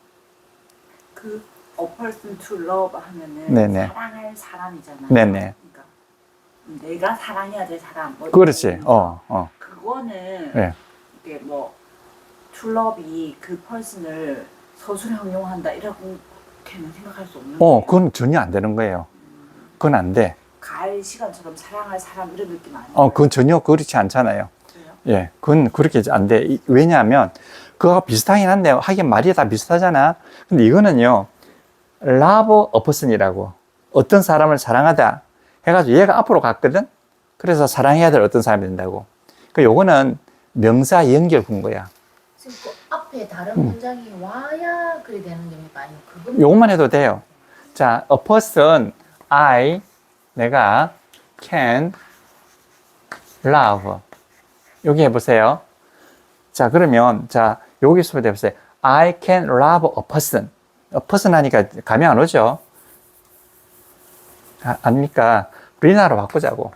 D: 그 a person to love 하면은
A: 네네.
D: 사랑할 사람이잖아요.
A: 네네.
D: 그러니까 내가 사랑해야 될 사람. 뭐
A: 그렇지.
D: 그거는
A: 네.
D: 이게 뭐 to love이 그 person을 서술 형용한다 이라고 생각할 수 없는 거예요.
A: 그건 전혀 안 되는 거예요. 그건 안 돼.
D: 가을 시간처럼 사랑할 사람 이런 느낌 아니에요?
A: 그건 전혀 그렇지 않잖아요.
D: 그래요?
A: 예, 그건 그렇게 안 돼. 왜냐하면 그거가 비슷하긴 한데 하긴 말이 다 비슷하잖아. 근데 이거는요, love a person이라고 어떤 사람을 사랑하다 해가지고 얘가 앞으로 갔거든. 그래서 사랑해야 될 어떤 사람이 된다고. 그 요거는 명사 연결 군거야.
C: 지금 그 앞에 다른 문장이 와야 그리 되는 겁니까? 아니면 그건
A: 요것만 해도 돼요. 자, a person, 내가 can love. 여기 해보세요. 자, 그러면, 여기서부터 해보세요. I can love a person. a person 하니까 감이 안 오죠? 아닙니까? 리나로 바꾸자고.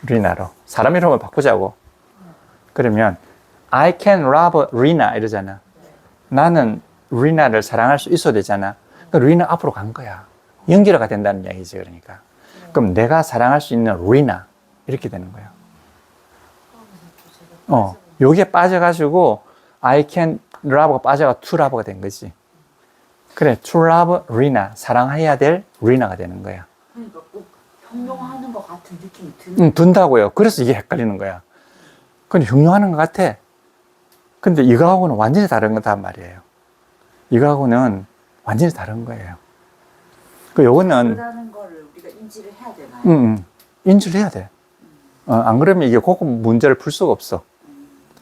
A: 리나로. 사람 이름을 바꾸자고. 그러면, I can love Rina 이러잖아. 나는 리나를 사랑할 수 있어야 되잖아. 그러니까 리나 앞으로 간 거야. 연결가 된다는 이야기지, 그러니까. 그럼 내가 사랑할 수 있는 리나. 이렇게 되는 거야. 요게 빠져가지고, I can love가 빠져가 to love가 된 거지. 그래, to love Rina. 사랑해야 될 리나가 되는 거야.
D: 그러니까 꼭 형용하는 것 같은 느낌이 드는
A: 든다고요. 그래서 이게 헷갈리는 거야. 근데 형용하는 것 같아. 근데 이거하고는 완전히 다른 거단 말이에요. 이거하고는 완전히 다른 거예요. 그 요거는
D: 그러다는 거를 우리가 인지를 해야 되나요?
A: 인지를 해야 돼. 안 그러면 이게 그 문제를 풀 수가 없어.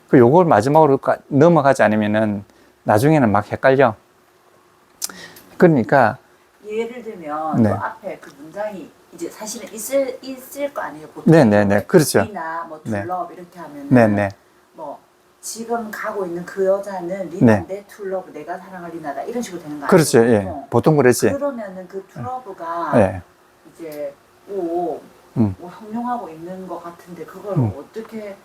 A: 그 요걸 마지막으로 넘어가지 않으면은 나중에는 막 헷갈려. 그러니까
D: 예를 들면
A: 네.
D: 그 앞에 그 문장이 이제 사실은 있을 거 아니에요. 보통
A: 네네네, 그렇죠.
D: 리나 뭐
A: 네.
D: 둘럽 이렇게 하면은
A: 네네.
D: 뭐 지금 가고 있는 그 여자는 리나인데 둘러브 내가 사랑할 리나다 이런 식으로 되는 거 아니에요?
A: 그렇죠. 예.
D: 보통?
A: 보통 그러지.
D: 그러면은 그 둘러브가
A: 예.
D: 이제 뭐 형용하고 있는 것 같은데 그걸 어떻게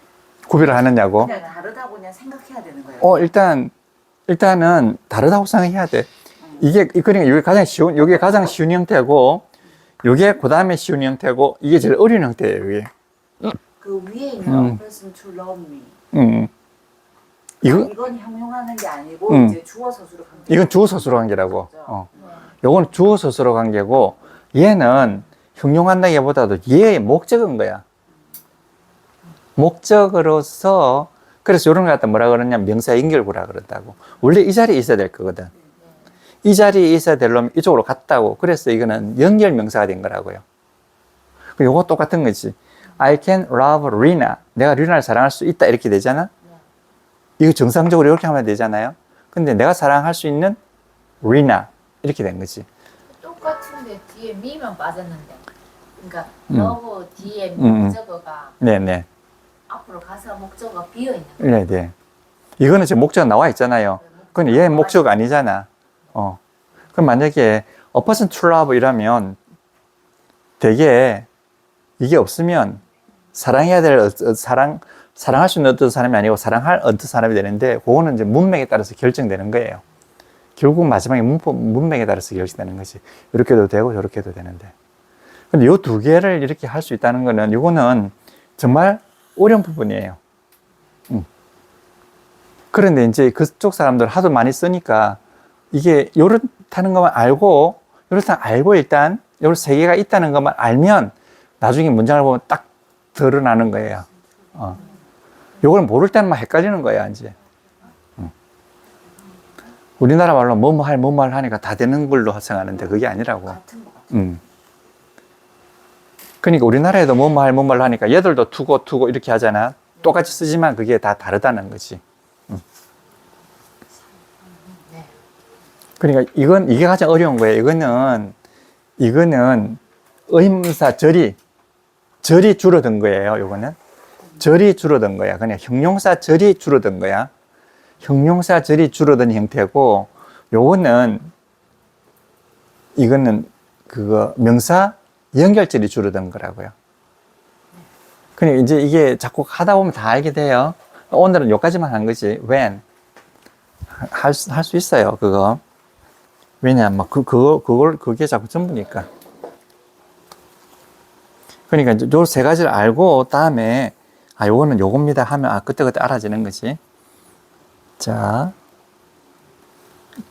A: 구별을 하느냐고.
D: 그냥 다르다고 그냥 생각해야 되는 거예요?
A: 일단은 다르다고 생각해야 돼. 그러니까 이게 가장 쉬운 형태고, 이게 그 다음에 쉬운 형태고, 이게 제일 어려운 형태예요, 이게.
D: 그 위에 있는 A person to love me 이건 형용하는 게 아니고 이제 주어 서술어 관계.
A: 이건 주어 서술어 관계라고.
B: 네.
A: 요거는 주어 서술어 관계고, 얘는 형용한다기보다도 얘의 목적인 거야. 목적으로서, 그래서 이런 거 갖다 뭐라 그러냐, 명사 연결구라 그런다고. 원래 이 자리에 있어야 될 거거든. 이 자리에 있어야 되려면 이쪽으로 갔다고. 그래서 이거는 연결 명사가 된 거라고요. 요거 똑같은 거지. I can love Rina. 내가 리나를 사랑할 수 있다. 이렇게 되잖아. 이거 정상적으로 이렇게 하면 되잖아요. 근데 내가 사랑할 수 있는 Rina. 이렇게 된 거지.
B: 똑같은데 뒤에 미만 빠졌는데. 그러니까 러브 뒤에
A: 음.
B: 목적어가
A: 네네.
B: 앞으로 가서 목적어가 비어 있는 거예요.
A: 네네. 이거는 지금 목적 나와 있잖아요. 근데 얘 목적 아니잖아. 그럼 만약에 A person to love 이라면 되게 이게 없으면 사랑해야 될 사랑할 수 있는 어떤 사람이 아니고 사랑할 어떤 사람이 되는데 그거는 이제 문맥에 따라서 결정되는 거예요. 결국 마지막에 문맥에 따라서 결정되는 거지. 이렇게도 되고 저렇게도 되는데. 근데 요 두 개를 이렇게 할 수 있다는 거는 이거는 정말 어려운 부분이에요. 그런데 이제 그쪽 사람들 하도 많이 쓰니까 이게 요렇다는 것만 알고, 일단 요런 세 개가 있다는 것만 알면 나중에 문장을 보면 딱 드러나는 거예요. 요걸 모를 때는 막 헷갈리는 거야, 이제. 우리나라 말로 뭐뭐 할 하니까 다 되는 걸로 생각하는데 그게 아니라고.
D: 같은 것 같아요.
A: 그러니까 우리나라에도 뭐뭐 할 하니까 얘들도 투고 이렇게 하잖아. 똑같이 쓰지만 그게 다 다르다는 거지. 그러니까 이게 가장 어려운 거예요. 이거는 의문사 절이 줄어든 거예요. 이거는 절이 줄어든 거야. 그냥 형용사 절이 줄어든 거야. 형용사 절이 줄어든 형태고, 이거는 그거 명사 연결절이 줄어든 거라고요. 그러니까 이제 이게 자꾸 하다 보면 다 알게 돼요. 오늘은 여기까지만 한 거지. when 할 수 있어요. 그거. 왜냐면 그게 자꾸 전부니까. 그러니까 이제 요 세 가지를 알고 다음에 요거는 요겁니다 하면 그때 알아지는 거지. 자,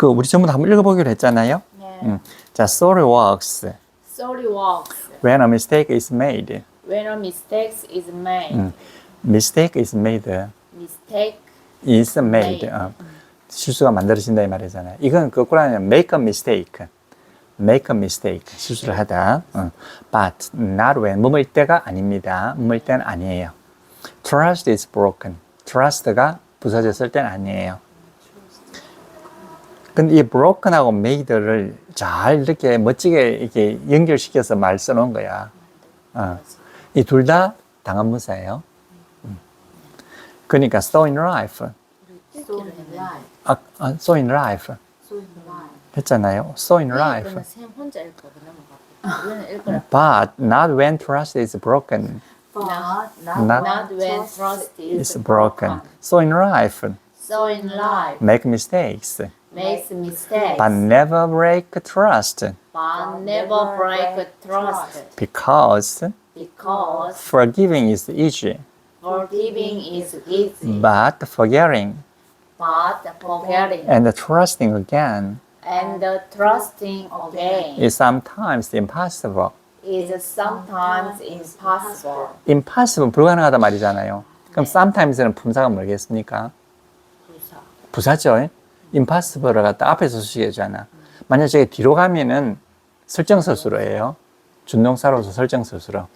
A: 우리 전부 다 한번 읽어보기로 했잖아요.
B: 네.
A: 자, story works
B: Sorry works
A: when a mistake is made.
B: when a mistake is made.
A: Mistake is made.
B: Mistake
A: is made.
B: made.
A: 실수가 만들어진다 이 말이잖아요. 이건 거꾸로 하면 make a mistake. make a mistake. 실수를 하다. But not when. 뭐뭐일 때가 아닙니다. 뭐뭐일 때는 아니에요. Trust is broken. Trust가 부서졌을 때는 아니에요. 근데 이 broken하고 made를 잘 이렇게 멋지게 이렇게 연결시켜서 말 써놓은 거야. 이 둘 다 당한문사예요. 그러니까 so in life.
C: So in life.
A: so in life.
C: So in life.
A: 했잖아요. so in life.
B: 이거는 쌤 혼자 읽고 넘어가고 우리는 읽으라.
A: But not when trust is broken.
C: But
B: Not when trust
A: Is
B: is
A: broken. So in life,
B: So in life
A: make mistakes,
B: makes mistakes,
A: but never break trust,
B: but never break trust,
A: because
B: because
A: forgiving is easy,
B: forgiving is easy,
A: but forgetting
B: but forgetting
A: and trusting again
B: and trusting again
A: is sometimes impossible.
B: is sometimes impossible.
A: impossible 불가능하다 말이잖아요. 그럼 sometimes는 품사가 뭐겠습니까? 부사죠. impossible을 갖다 앞에서 쓰시게 해주잖아. 만약 저게 뒤로 가면은 설정 스스로예요. 준동사로서 설정 스스로.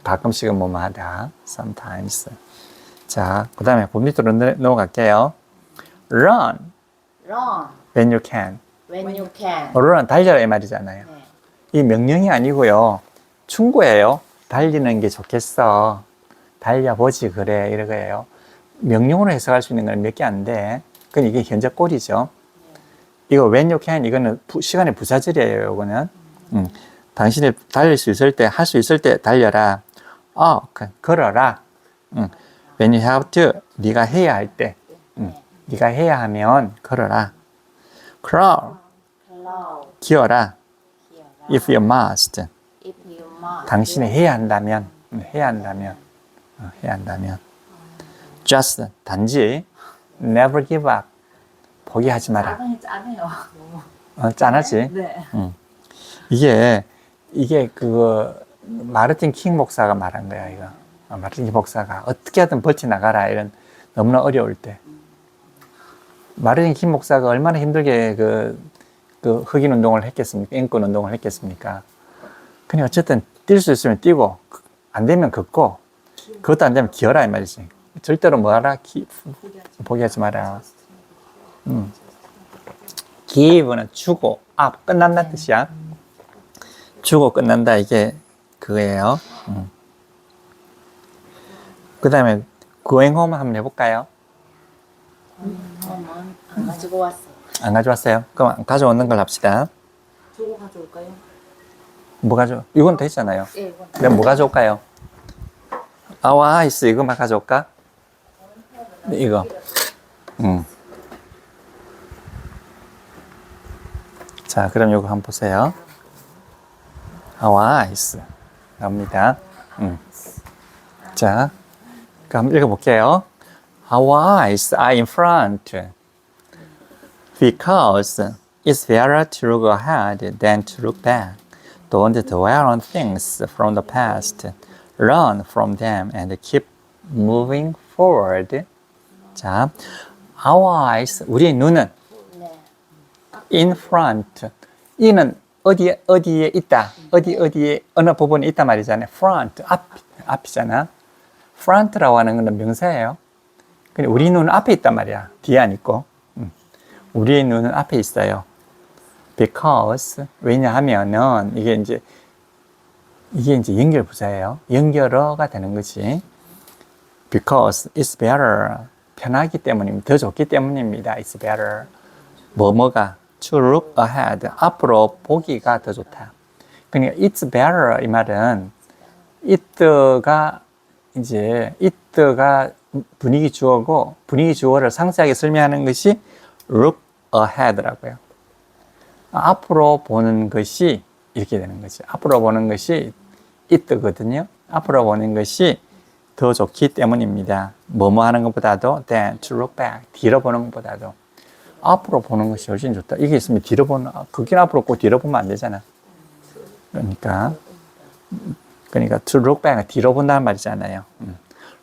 A: 가끔씩은 뭐뭐 하다. sometimes. 자, 그 다음에 그 밑으로 넘어갈게요. run
B: Run
A: when you can.
B: when you can.
A: run, 달려라 이 말이잖아요.
B: 네.
A: 이 명령이 아니고요. 충고예요. 달리는 게 좋겠어. 달려보지 그래 이거예요. 명령으로 해석할 수 있는 건 몇 개 안 돼. 그건 이게 현재 꼴이죠. 이거 when you can 이거는 시간의 부사절이에요. 이거는 당신이 달릴 수 있을 때, 할 수 있을 때 달려라. 걸어라. When you have to, 네가 해야 할 때, 네가 해야 하면 걸어라. Crawl,
B: Cloud.
A: 기어라.
B: Here.
A: If you must,
B: If you must.
A: 당신이 해야 한다면, 해야 한다면, 해야 한다면. Just, 단지, never give up, 포기하지 마라.
D: 짠해요.
A: 짠하지?
D: 네.
A: 이게 마르틴 킹 목사가 말한 거야, 이거. 마르틴 킹 목사가 어떻게 하든 버텨나가라, 이런, 너무나 어려울 때. 마르틴 킹 목사가 얼마나 힘들게 그 흑인 운동을 했겠습니까? 인권 운동을 했겠습니까? 그냥 어쨌든 뛸 수 있으면 뛰고, 안 되면 걷고, 그것도 안 되면 기어라, 이 말이지. 절대로 뭐하라? 포기하지 마라. give는 주고, 끝난다 뜻이야. 주고 끝난다, 이게 그거예요. 그 다음에 going home 한번 해볼까요?
B: 홈은 안 가지고 왔어.
A: 안 가져왔어요? 그럼 가져오는 걸 합시다.
D: 저거 가져올까요?
A: 뭐 가져? 이건 돼 있잖아요.
B: 예, 이건
A: 내가 뭐 가져올까요? 아이스 이거만 가져올까? 이거. 자, 그럼 이거 한번 보세요. 아이스 나옵니다. 자, 그럼 한번 읽어볼게요. Our eyes are in front because it's better to look ahead than to look back. Don't dwell on things from the past. Learn from them and keep moving forward. 자, our eyes, 우리의 눈은
B: 네.
A: in front. 이는 어디에 있다. 어디에 어느 부분에 있단 말이잖아요. front, 앞이잖아. front라고 하는 건 명사예요. 근데 우리 눈은 앞에 있단 말이야. 뒤에 안 있고. 우리의 눈은 앞에 있어요. because, 왜냐하면은, 이게 이제 연결부사예요. 연결어가 되는 거지. because it's better. 편하기 때문입니다. 더 좋기 때문입니다. it's better. 뭐가? to look ahead. 앞으로 보기가 더 좋다. 그러니까 it's better 이 말은 it가 분위기 주어고 분위기 주어를 상세하게 설명하는 것이 look ahead라고요. 앞으로 보는 것이 이렇게 되는 거지. 앞으로 보는 것이 it거든요. 앞으로 보는 것이 더 좋기 때문입니다. 뭐뭐 하는 것보다도 than to look back. 뒤로 보는 것보다도 앞으로 보는 것이 훨씬 좋다. 이게 있으면 뒤로 보는, 그긴 앞으로 꼭 뒤로 보면 안 되잖아. 그러니까 to look back은 뒤로 본다는 말이잖아요.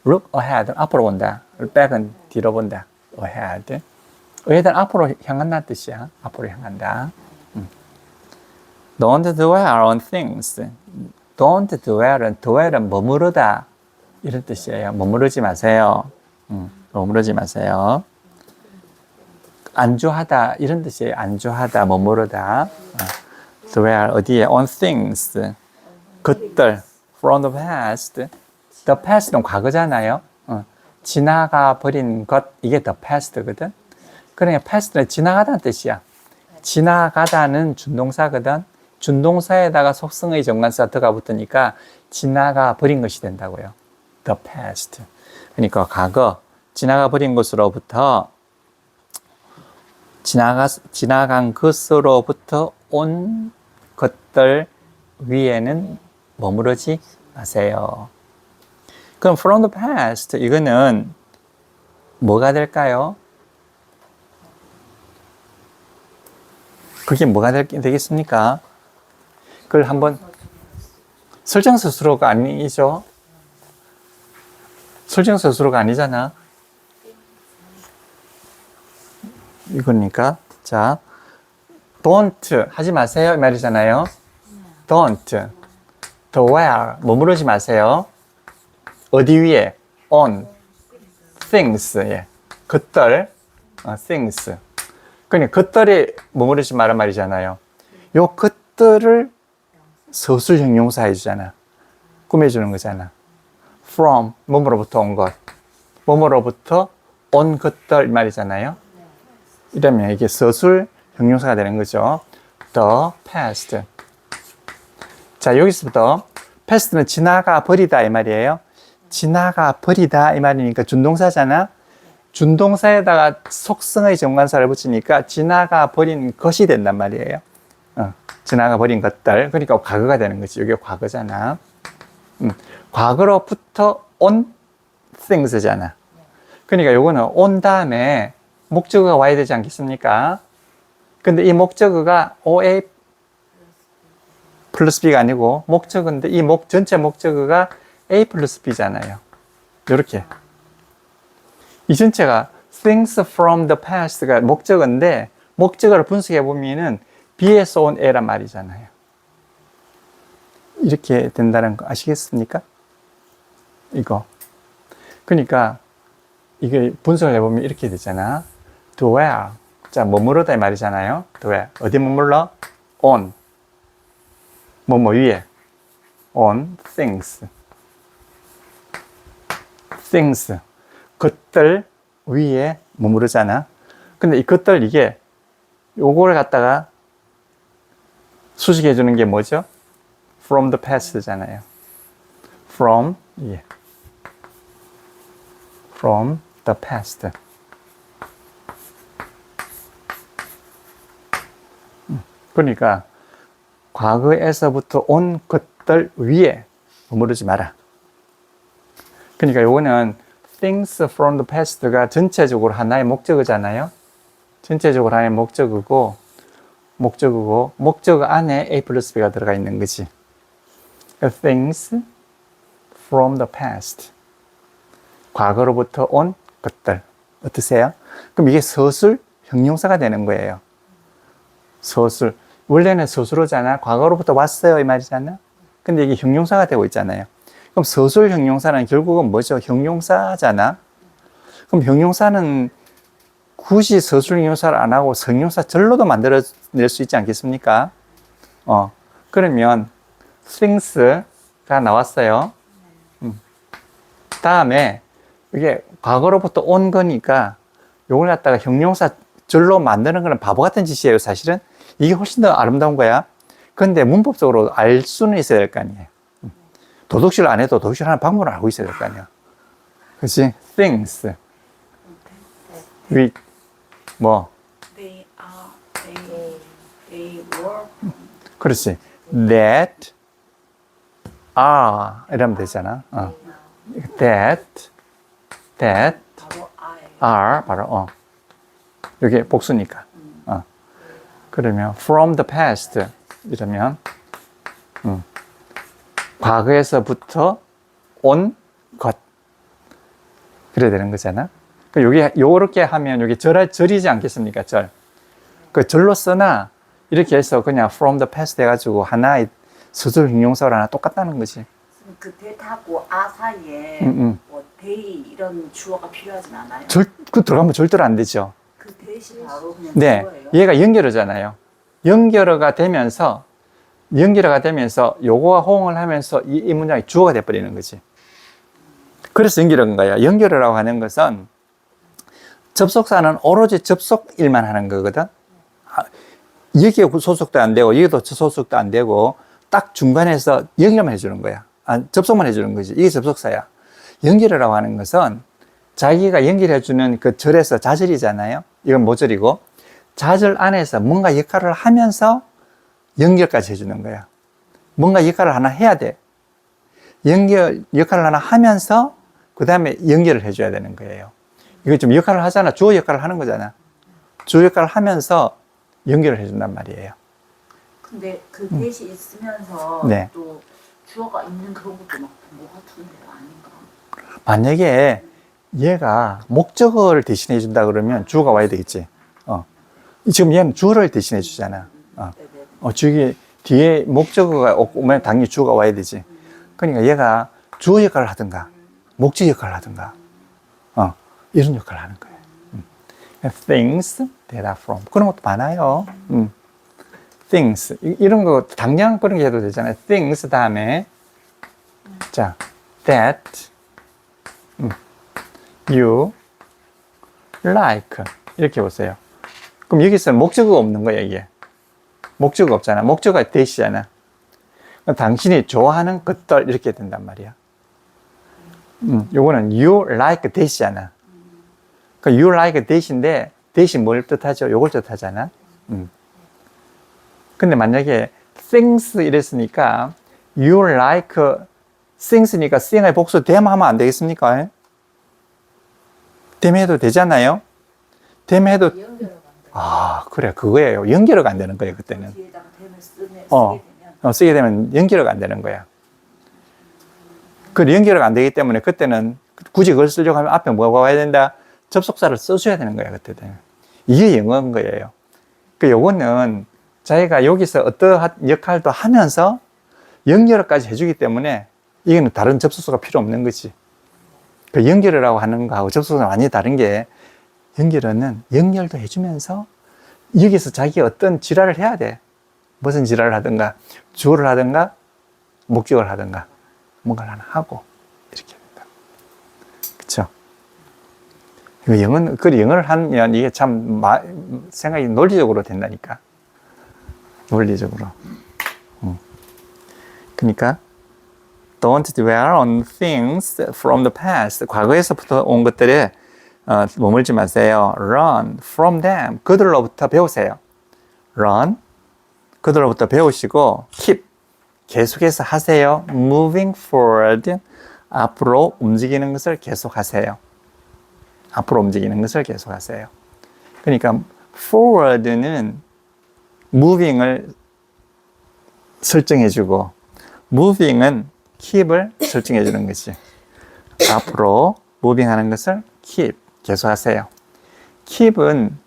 A: look ahead 앞으로 본다. back은 뒤로 본다. ahead. ahead는 앞으로 향한다는 뜻이야. 앞으로 향한다. Don't dwell on things. Don't dwell은 머무르다 이런 뜻이에요. 머무르지 마세요. 머무르지 마세요. 안주하다 이런 뜻이에요. 안주하다, 머무르다. dwell 어디에? on things. 것들. from the past. the past는 과거잖아요. 지나가 버린 것 이게 the past거든. 그러니까 past는 지나가다는 뜻이야. 지나가다는 준동사거든. 준동사에다가 속성의 정관사 더가 붙으니까 지나가 버린 것이 된다고요. the past. 그러니까 과거 지나가 버린 것으로부터 지나간 것으로부터 온 것들 위에는 머무르지 마세요. 그럼 from the past 이거는 뭐가 될까요? 그게 뭐가 되겠습니까? 그걸 한번 설정서 수로가 아니죠? 설정서 수로가 아니잖아. 이거니까 자 don't 하지 마세요 이 말이잖아요. don't, the where, 머무르지 마세요. 어디 위에? on, things, 예. 것들, things. 그러니까 것들이 머무르지 말란 말이잖아요. 요 것들을 서술 형용사 해주잖아. 꾸며주는 거잖아. from, 뭐뭐로부터 온 것. 뭐뭐로부터 온 것들 말이잖아요. 이러면 이게 서술 형용사가 되는 거죠. The past. 자, 여기서부터 past는 지나가 버리다 이 말이에요. 지나가 버리다 이 말이니까 준동사잖아. 준동사에다가 속성의 정관사를 붙이니까 지나가 버린 것이 된단 말이에요. 지나가 버린 것들. 그러니까 과거가 되는 거지. 이게 과거잖아. 과거로부터 온 things잖아. 그러니까 요거는 온 다음에 목적어가 와야 되지 않겠습니까? 근데 이 목적어가 OA 플러스 B가 아니고 목적어인데 이 전체 목적어가 A 플러스 B잖아요. 요렇게. 이 전체가 things from the past가 목적어인데 목적어를 분석해 보면은 B에서 온 A란 말이잖아요. 이렇게 된다는 거 아시겠습니까? 이거. 그러니까 이게 분석을 해보면 이렇게 되잖아. to where. 자, 머무르다 이 말이잖아요. to where. 어디 머물러? on. 뭐뭐 위에. on things. things. 것들 위에 머무르잖아. 근데 이 것들 이게 요거를 갖다가 수식해 주는 게 뭐죠? from the past잖아요. from, 예. from the past. 그러니까 과거에서부터 온 것들 위에 머무르지 마라. 그러니까 요거는 things from the past가 전체적으로 하나의 목적어잖아요. 전체적으로 하나의 목적어고 목적어 안에 A 플러스 B가 들어가 있는 거지. things from the past. 과거로부터 온 것들. 어떠세요? 그럼 이게 서술 형용사가 되는 거예요. 서술. 원래는 서술어잖아. 과거로부터 왔어요 이 말이잖아. 근데 이게 형용사가 되고 있잖아요. 그럼 서술 형용사는 결국은 뭐죠? 형용사잖아. 그럼 형용사는 굳이 서술 형용사를 안 하고 성형사 절로도 만들어낼 수 있지 않겠습니까? 그러면 things가 나왔어요. 다음에 이게 과거로부터 온 거니까 요걸 갖다가 형용사 절로 만드는 거는 바보 같은 짓이에요, 사실은. 이게 훨씬 더 아름다운 거야. 그런데 문법적으로 알 수는 있어야 될 거 아니에요. 도덕실 안 해도 도덕실 하는 방법을 알고 있어야 될 거 아니야. 그렇지? things. 뭐?
D: They were.
A: 그렇지. that are 이러면 되잖아. that
D: 바로 I.
A: are 바로 이게 복수니까. 그러면 from the past 이러면 과거에서부터 온 것. 그래야 되는 거잖아. 요게 요렇게 하면 요게 절이지 않겠습니까? 절. 그 절로서나 이렇게 해서 그냥 from the past 해가지고 하나의 서술 형용사로 하나 똑같다는 거지.
D: 그 that하고 아 사이에 뭐 they 이런 주어가 필요하진 않아요?
A: 그 들어가면 절대로 안 되죠.
D: 그 that이 바로 그냥
A: 네,
D: 주어예요?
A: 얘가 연결어잖아요. 연결어가 되면서 요거와 호응을 하면서 이 문장이 주어가 돼버리는 거지. 그래서 연결어인 거야. 연결어라고 하는 것은 접속사는 오로지 접속 일만 하는 거거든. 여기에 소속도 안 되고 여기도 소속도 안 되고 딱 중간에서 연결만 해주는 거야. 접속만 해주는 거지. 이게 접속사야. 연결어라고 하는 것은 자기가 연결해주는 그 절에서 자절이잖아요. 이건 모절이고 자절 안에서 뭔가 역할을 하면서 연결까지 해주는 거야. 뭔가 역할을 하나 해야 돼. 역할을 하나 하면서 그 다음에 연결을 해줘야 되는 거예요. 이거 좀 역할을 하잖아. 주어 역할을 하는 거잖아. 주어 역할을 하면서 연결을 해준단 말이에요.
D: 근데 그 that이 있으면서
A: 네.
D: 또 주어가 있는 그런 것도 막 본 것 같은데 아닌가?
A: 만약에 얘가 목적어를 대신해 준다 그러면 주어가 와야 되겠지. 지금 얘는 주어를 대신해 주잖아. 주어가 뒤에 목적어가 오면 당연히 주어가 와야 되지. 그러니까 얘가 주어 역할을 하든가, 목적 역할을 하든가, 이런 역할을 하는 거예요. Things that are from. 그런 것도 많아요. Things. 이런 거, 당장 그런 게 해도 되잖아요. Things 다음에, 자, that you like. 이렇게 보세요. 그럼 여기서는 목적어가 없는 거야, 이게. 목적어가 없잖아. 목적어가 that이잖아. 당신이 좋아하는 것들 이렇게 된단 말이야. 요거는 you like that이잖아. 그 you like that인데 that이 뭘 뜻하죠? 요걸 뜻하잖아. 근데 만약에 things 이랬으니까 you like things니까 thing의 복수 them 하면 안 되겠습니까? them 해도 되잖아요. them 해도 그래 그거예요. 연결어가 안 되는 거예요 그때는.
D: 뒤에다가 댐을 쓰게 되면
A: 쓰게 되면 연결어가 안 되는 거야. 그 연결어가 안 되기 때문에 그때는 굳이 그걸 쓰려고 하면 앞에 뭐가 와야 된다? 접속사를 써줘야 되는 거야 그때는. 이게 영어인 거예요. 그 요거는 자기가 여기서 어떠한 역할도 하면서 연결어까지 해주기 때문에 이거는 다른 접속사가 필요 없는 거지. 그 연결어라고 하는 거하고 접속사가 완전히 다른 게 연결어는 연결도 해주면서 여기서 자기가 어떤 지랄을 해야 돼. 무슨 지랄을 하든가 주어를 하든가 목적을 하든가 뭔가를 하나 하고 이렇게 된다. 그쵸? 영어를 하면 이게 참 생각이 논리적으로 된다니까. 논리적으로. 그러니까 don't dwell on things from the past. 과거에서부터 온 것들에 머물지 마세요. Run from them. 그들로부터 배우세요. Run. 그들로부터 배우시고 keep. 계속해서 하세요. Moving forward. 앞으로 움직이는 것을 계속하세요. 앞으로 움직이는 것을 계속하세요. 그러니까 forward는 moving을 설정해주고 moving은 keep을 설정해주는 것이 앞으로 moving하는 것을 keep 계속하세요. keep은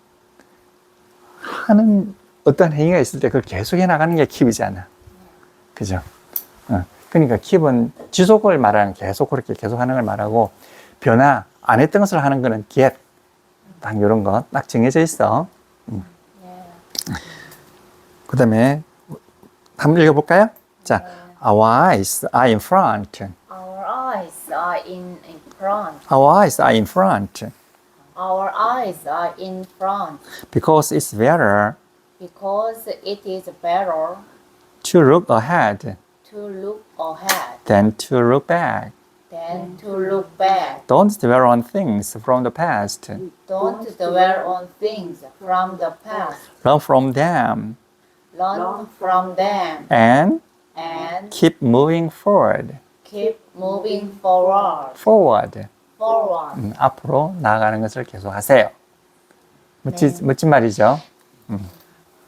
A: 하는 어떤 행위가 있을 때 그걸 계속해 나가는 게 keep이잖아. 그죠? 그러니까 keep은 지속을 말하는 계속 그렇게 계속하는 걸 말하고 변화 안 했던 것을 하는 거는 get 딱 이런 거 딱 정해져 있어. 그 다음에 한번 읽어볼까요? 자, our eyes are in front.
C: Our eyes are in front.
A: Our eyes are in front
C: Our eyes are in front
A: because it's better
C: because it is better
A: to look ahead
C: to look ahead
A: than to look back.
C: than to look back.
A: Don't dwell on things from the past.
C: Don't dwell on things from the past.
A: Learn from them
C: Learn from them
A: and
C: and
A: keep moving forward.
C: keep moving forward.
A: Forward.
C: Forward.
A: 앞으로 나아가는 것을 계속하세요. 멋진 말이죠.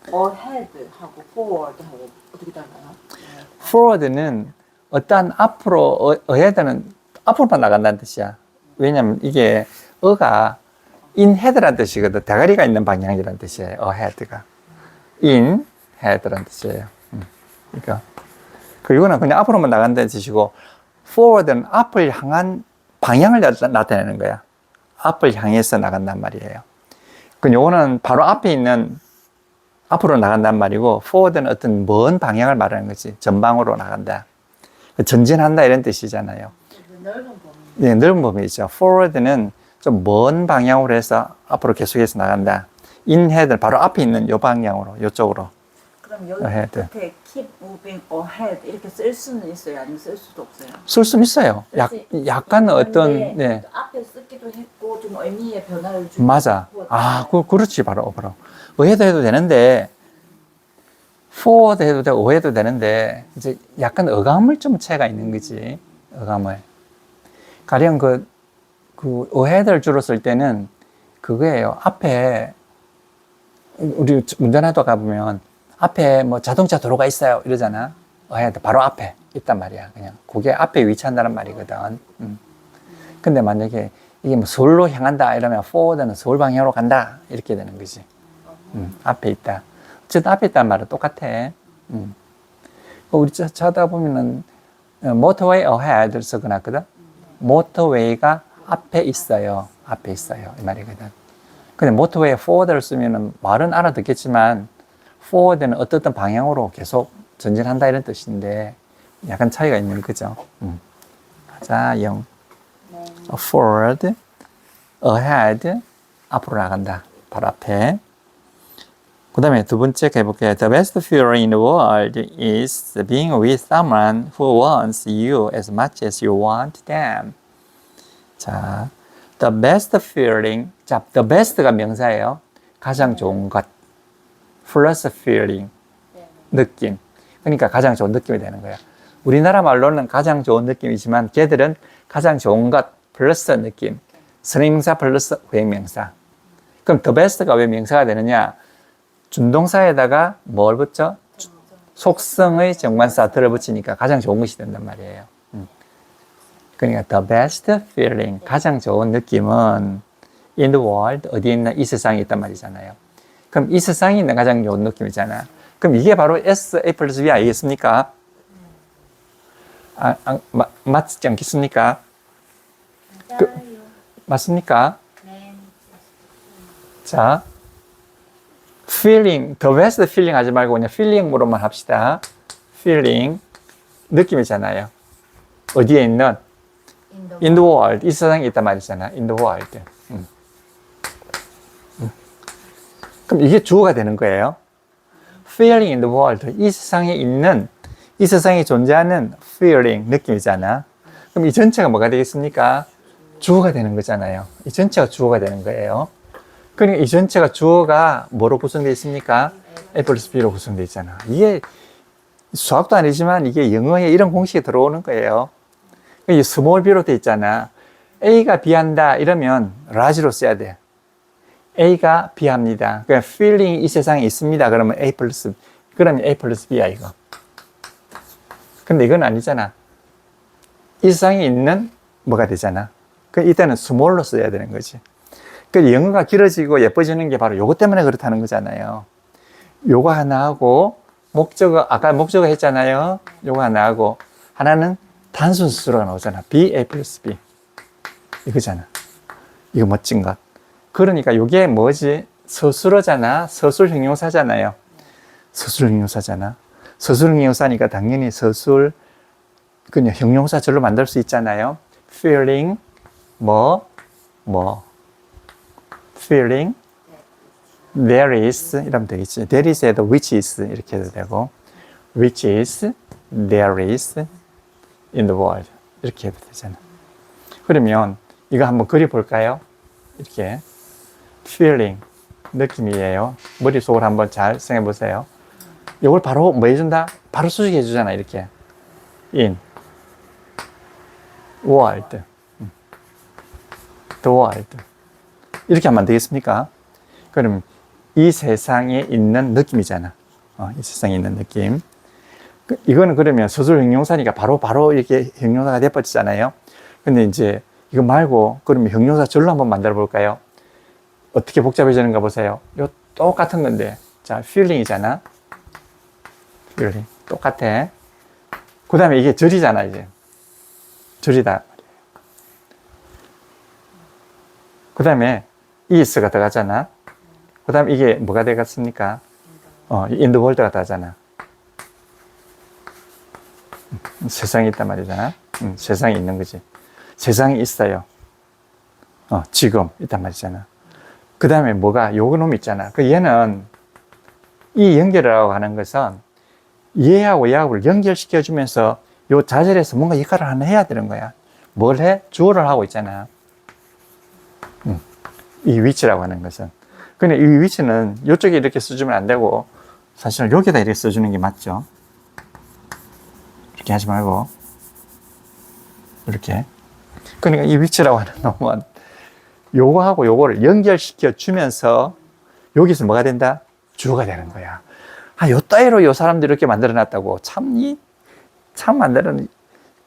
D: ahead하고 forward하고 어떻게 달라요?
A: Forward는 어떠한 앞으로, ahead는 앞으로만 나간다는 뜻이야. 왜냐면 이게 어가 in head라는 뜻이거든. 대가리가 있는 방향이라는 뜻이에요. ahead가. in head라는 뜻이에요. 그러니까 이거는 그냥 앞으로만 나간다는 뜻이고 forward는 앞을 향한 방향을 나타내는 거야. 앞을 향해서 나간단 말이에요. 그 요거는 바로 앞에 있는 앞으로 나간단 말이고 forward는 어떤 먼 방향을 말하는 거지. 전방으로 나간다. 전진한다 이런 뜻이잖아요.
C: 넓은 범위.
A: 네, 넓은 범위죠. forward는 좀 먼 방향으로 해서 앞으로 계속해서 나간다. in head 바로 앞에 있는 요 방향으로, 요쪽으로.
D: 그럼 여기
A: ahead.
D: 끝에 keep moving ahead 이렇게 쓸 수는 있어요? 아니면 쓸 수도 없어요?
A: 쓸 수는 있어요. 약간 어떤,
D: 근데
A: 네.
D: 또 앞에 쓰기도 했고 좀 의미의 변화를 주고
A: 맞아. 그렇지, 바로. 의해도 해도 되는데, forward 해도 되고, 의해도 되는데, 이제 약간 어감을 좀 차이가 있는 거지. 어감을. 가령 의해를 주로 쓸 때는 그거예요. 앞에, 우리 운전하다 가보면, 앞에 뭐 자동차 도로가 있어요. 이러잖아. 의해도 바로 앞에 있단 말이야. 그냥. 그게 앞에 위치한다는 말이거든. 근데 만약에 이게 뭐 서울로 향한다 이러면 forward는 서울 방향으로 간다 이렇게 되는 거지. 앞에 있다. 어쨌든 앞에 있다는 말은 똑같아. 우리 자다 보면은 motorway ahead 적어놨거든. motorway가 앞에 있어요. 앞에 있어요. 이 말이거든. 근데 motorway forward를 쓰면은 말은 알아듣겠지만 forward는 어떤 방향으로 계속 전진한다 이런 뜻인데 약간 차이가 있는 거죠. 자, 0.
B: 네.
A: forward, ahead, 앞으로 나간다. 바로 앞에. 그 다음에 두 번째 해볼게요. The best feeling in the world is being with someone who wants you as much as you want them. 자, the best feeling. 자, the best가 명사예요. 가장 좋은 것. plus feeling.
B: 네.
A: 느낌. 그러니까 가장 좋은 느낌이 되는 거예요. 우리나라 말로는 가장 좋은 느낌이지만 걔들은 가장 좋은 것 플러스 느낌. 선행명사 플러스 후행명사. 그럼 the best가 왜 명사가 되느냐? 준동사에다가 뭘 붙여? 속성의 정관사 들어붙이니까 가장 좋은 것이 된단 말이에요. 그러니까 the best feeling, 가장 좋은 느낌은 in the world, 어디에 있나? 이 세상에 있단 말이잖아요. 그럼 이 세상에 있는 가장 좋은 느낌이잖아. 그럼 이게 바로 S, A 플러스 B 아니겠습니까? 맞지 않겠습니까? 맞습니까?
B: 네.
A: 자, feeling, the best feeling 하지 말고 그냥 feeling으로만 합시다. feeling, 느낌이잖아요. 어디에 있는? in the world, 이 세상에 있단 말이잖아. in the world. 그럼 이게 주어가 되는 거예요. feeling in the world, 이 세상에 있는, 이 세상에 존재하는 feeling, 느낌이잖아. 그럼 이 전체가 뭐가 되겠습니까? 주어가 되는 거잖아요. 이 전체가 주어가 되는 거예요. 그러니까 이 전체가 주어가 뭐로 구성되어 있습니까? A 플러스 B로 구성되어 있잖아. 이게 수학도 아니지만 이게 영어에 이런 공식이 들어오는 거예요. 이 스몰 B로 되어 있잖아. A가 B한다 이러면 large로 써야 돼. A가 B합니다. 그러니까 feeling 이 세상에 있습니다. 그러면 A 플러스, 그러면 A 플러스 B야 이거. 근데 이건 아니잖아. 이 세상에 있는 뭐가 되잖아. 그 이때는 스몰로 써야 되는 거지. 그 영어가 길어지고 예뻐지는 게 바로 요거 때문에 그렇다는 거잖아요. 요거 하나 하고 목적어, 아까 목적어 했잖아요. 요거 하나 하고 하나는 단순 수수료가 나오잖아. B, A 플러스 B. 이거잖아. 이거 멋진 것. 그러니까 요게 뭐지? 서술어잖아. 서술 형용사잖아요. 서술 형용사잖아. 서술 형용사니까 당연히 서술 그냥 형용사절로 만들 수 있잖아요. feeling feeling there is 이러면 되겠지. there is에도 which is 이렇게 해도 되고 which is there is in the world 이렇게 해도 되잖아. 그러면 이거 한번 그려볼까요? 이렇게 feeling 느낌이에요. 머릿속으로 한번 잘 생각해 보세요. 이걸 바로 뭐 해준다? 바로 수식해 주잖아. 이렇게 in world the world 이렇게 하면 안 되겠습니까? 그럼 이 세상에 있는 느낌이잖아. 이 세상에 있는 느낌. 이거는 그러면 서술 형용사니까 바로 이렇게 형용사가 돼버리잖아요. 근데 이제 이거 말고 그러면 형용사 절로 한번 만들어 볼까요? 어떻게 복잡해지는가 보세요. 이거 똑같은 건데, 자, feeling이잖아. feeling 똑같아. 그 다음에 이게 절이잖아, 이제. 절이다. 그 다음에 is가 들어가잖아. 그 다음에 이게 뭐가 되겠습니까? in the world가 들어가잖아. 세상에 있단 말이잖아. 세상에 있는 거지. 세상에 있어요. 지금 있단 말이잖아. 그 다음에 뭐가 요놈 있잖아. 그 얘는 이 연결이라고 하는 것은 얘하고 얘하고를 연결시켜주면서 요 자절에서 뭔가 역할을 하나 해야 되는 거야. 뭘 해? 주어를 하고 있잖아. 이 위치라고 하는 것은. 근데 이 위치는 이쪽에 이렇게 써주면 안 되고 사실은 여기다 이렇게 써주는 게 맞죠. 이렇게 하지 말고 이렇게. 그러니까 이 위치라고 하는 놈은 요거하고 요거를 연결시켜 주면서 여기서 뭐가 된다? 주어가 되는 거야. 요 따위로 요 사람들이 이렇게 만들어 놨다고. 참 만드는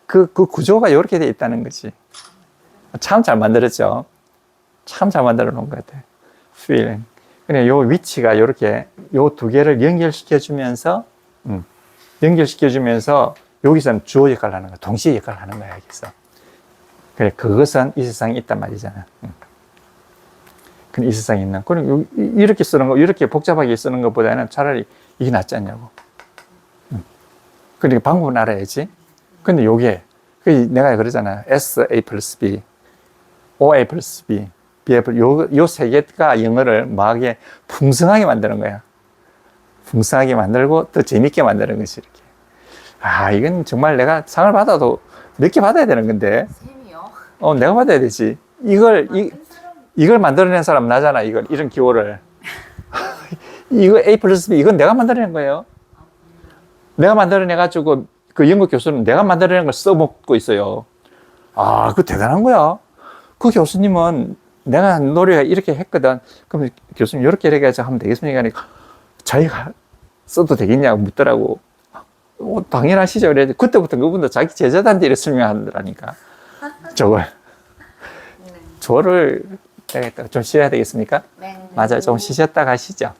A: 그 구조가 이렇게 돼 있다는 거지. 참 잘 만들었죠. 참 잘 만들어 놓은 것 같아. feeling. 그냥 요 위치가 요렇게 요 두 개를 연결시켜 주면서 연결시켜주면서 여기서는 주어 역할을 하는 거야. 동시에 역할을 하는 거야, 여기서. 그래, 그것은 이 세상에 있단 말이잖아. 그럼 이 세상에 있는. 그럼 이렇게 쓰는 거, 이렇게 복잡하게 쓰는 것보다는 차라리 이게 낫지 않냐고. 그러니까 방법은 알아야지. 근데 요게, 내가 그러잖아. SA 플러스 B, OA 플러스 B, BA 플러스, 요 세 개가 영어를 뭐하게 풍성하게 만드는 거야. 풍성하게 만들고 더 재밌게 만드는 것이 이렇게. 아, 이건 정말 내가 상을 받아도 몇 개 받아야 되는 건데.
C: 쌤이요?
A: 내가 받아야 되지. 이걸 만들어낸 사람 나잖아, 이런 기호를. 이거 A 플러스 B, 이건 내가 만들어낸 거예요. 내가 만들어내가지고 그 영국 교수는 내가 만들어낸 걸 써먹고 있어요. 아, 그거 대단한 거야. 그 교수님은 내가 노래가 이렇게 했거든. 그럼 교수님 이렇게 해서 하면 되겠습니까? 그러니까 자기가 써도 되겠냐고 묻더라고. 당연하시죠. 그래. 그때부터 그분도 자기 제자단한테 이렇게 설명하더라니까. 저를 좀 쉬어야 되겠습니까?
C: 네.
A: 맞아요. 좀 쉬셨다 가시죠.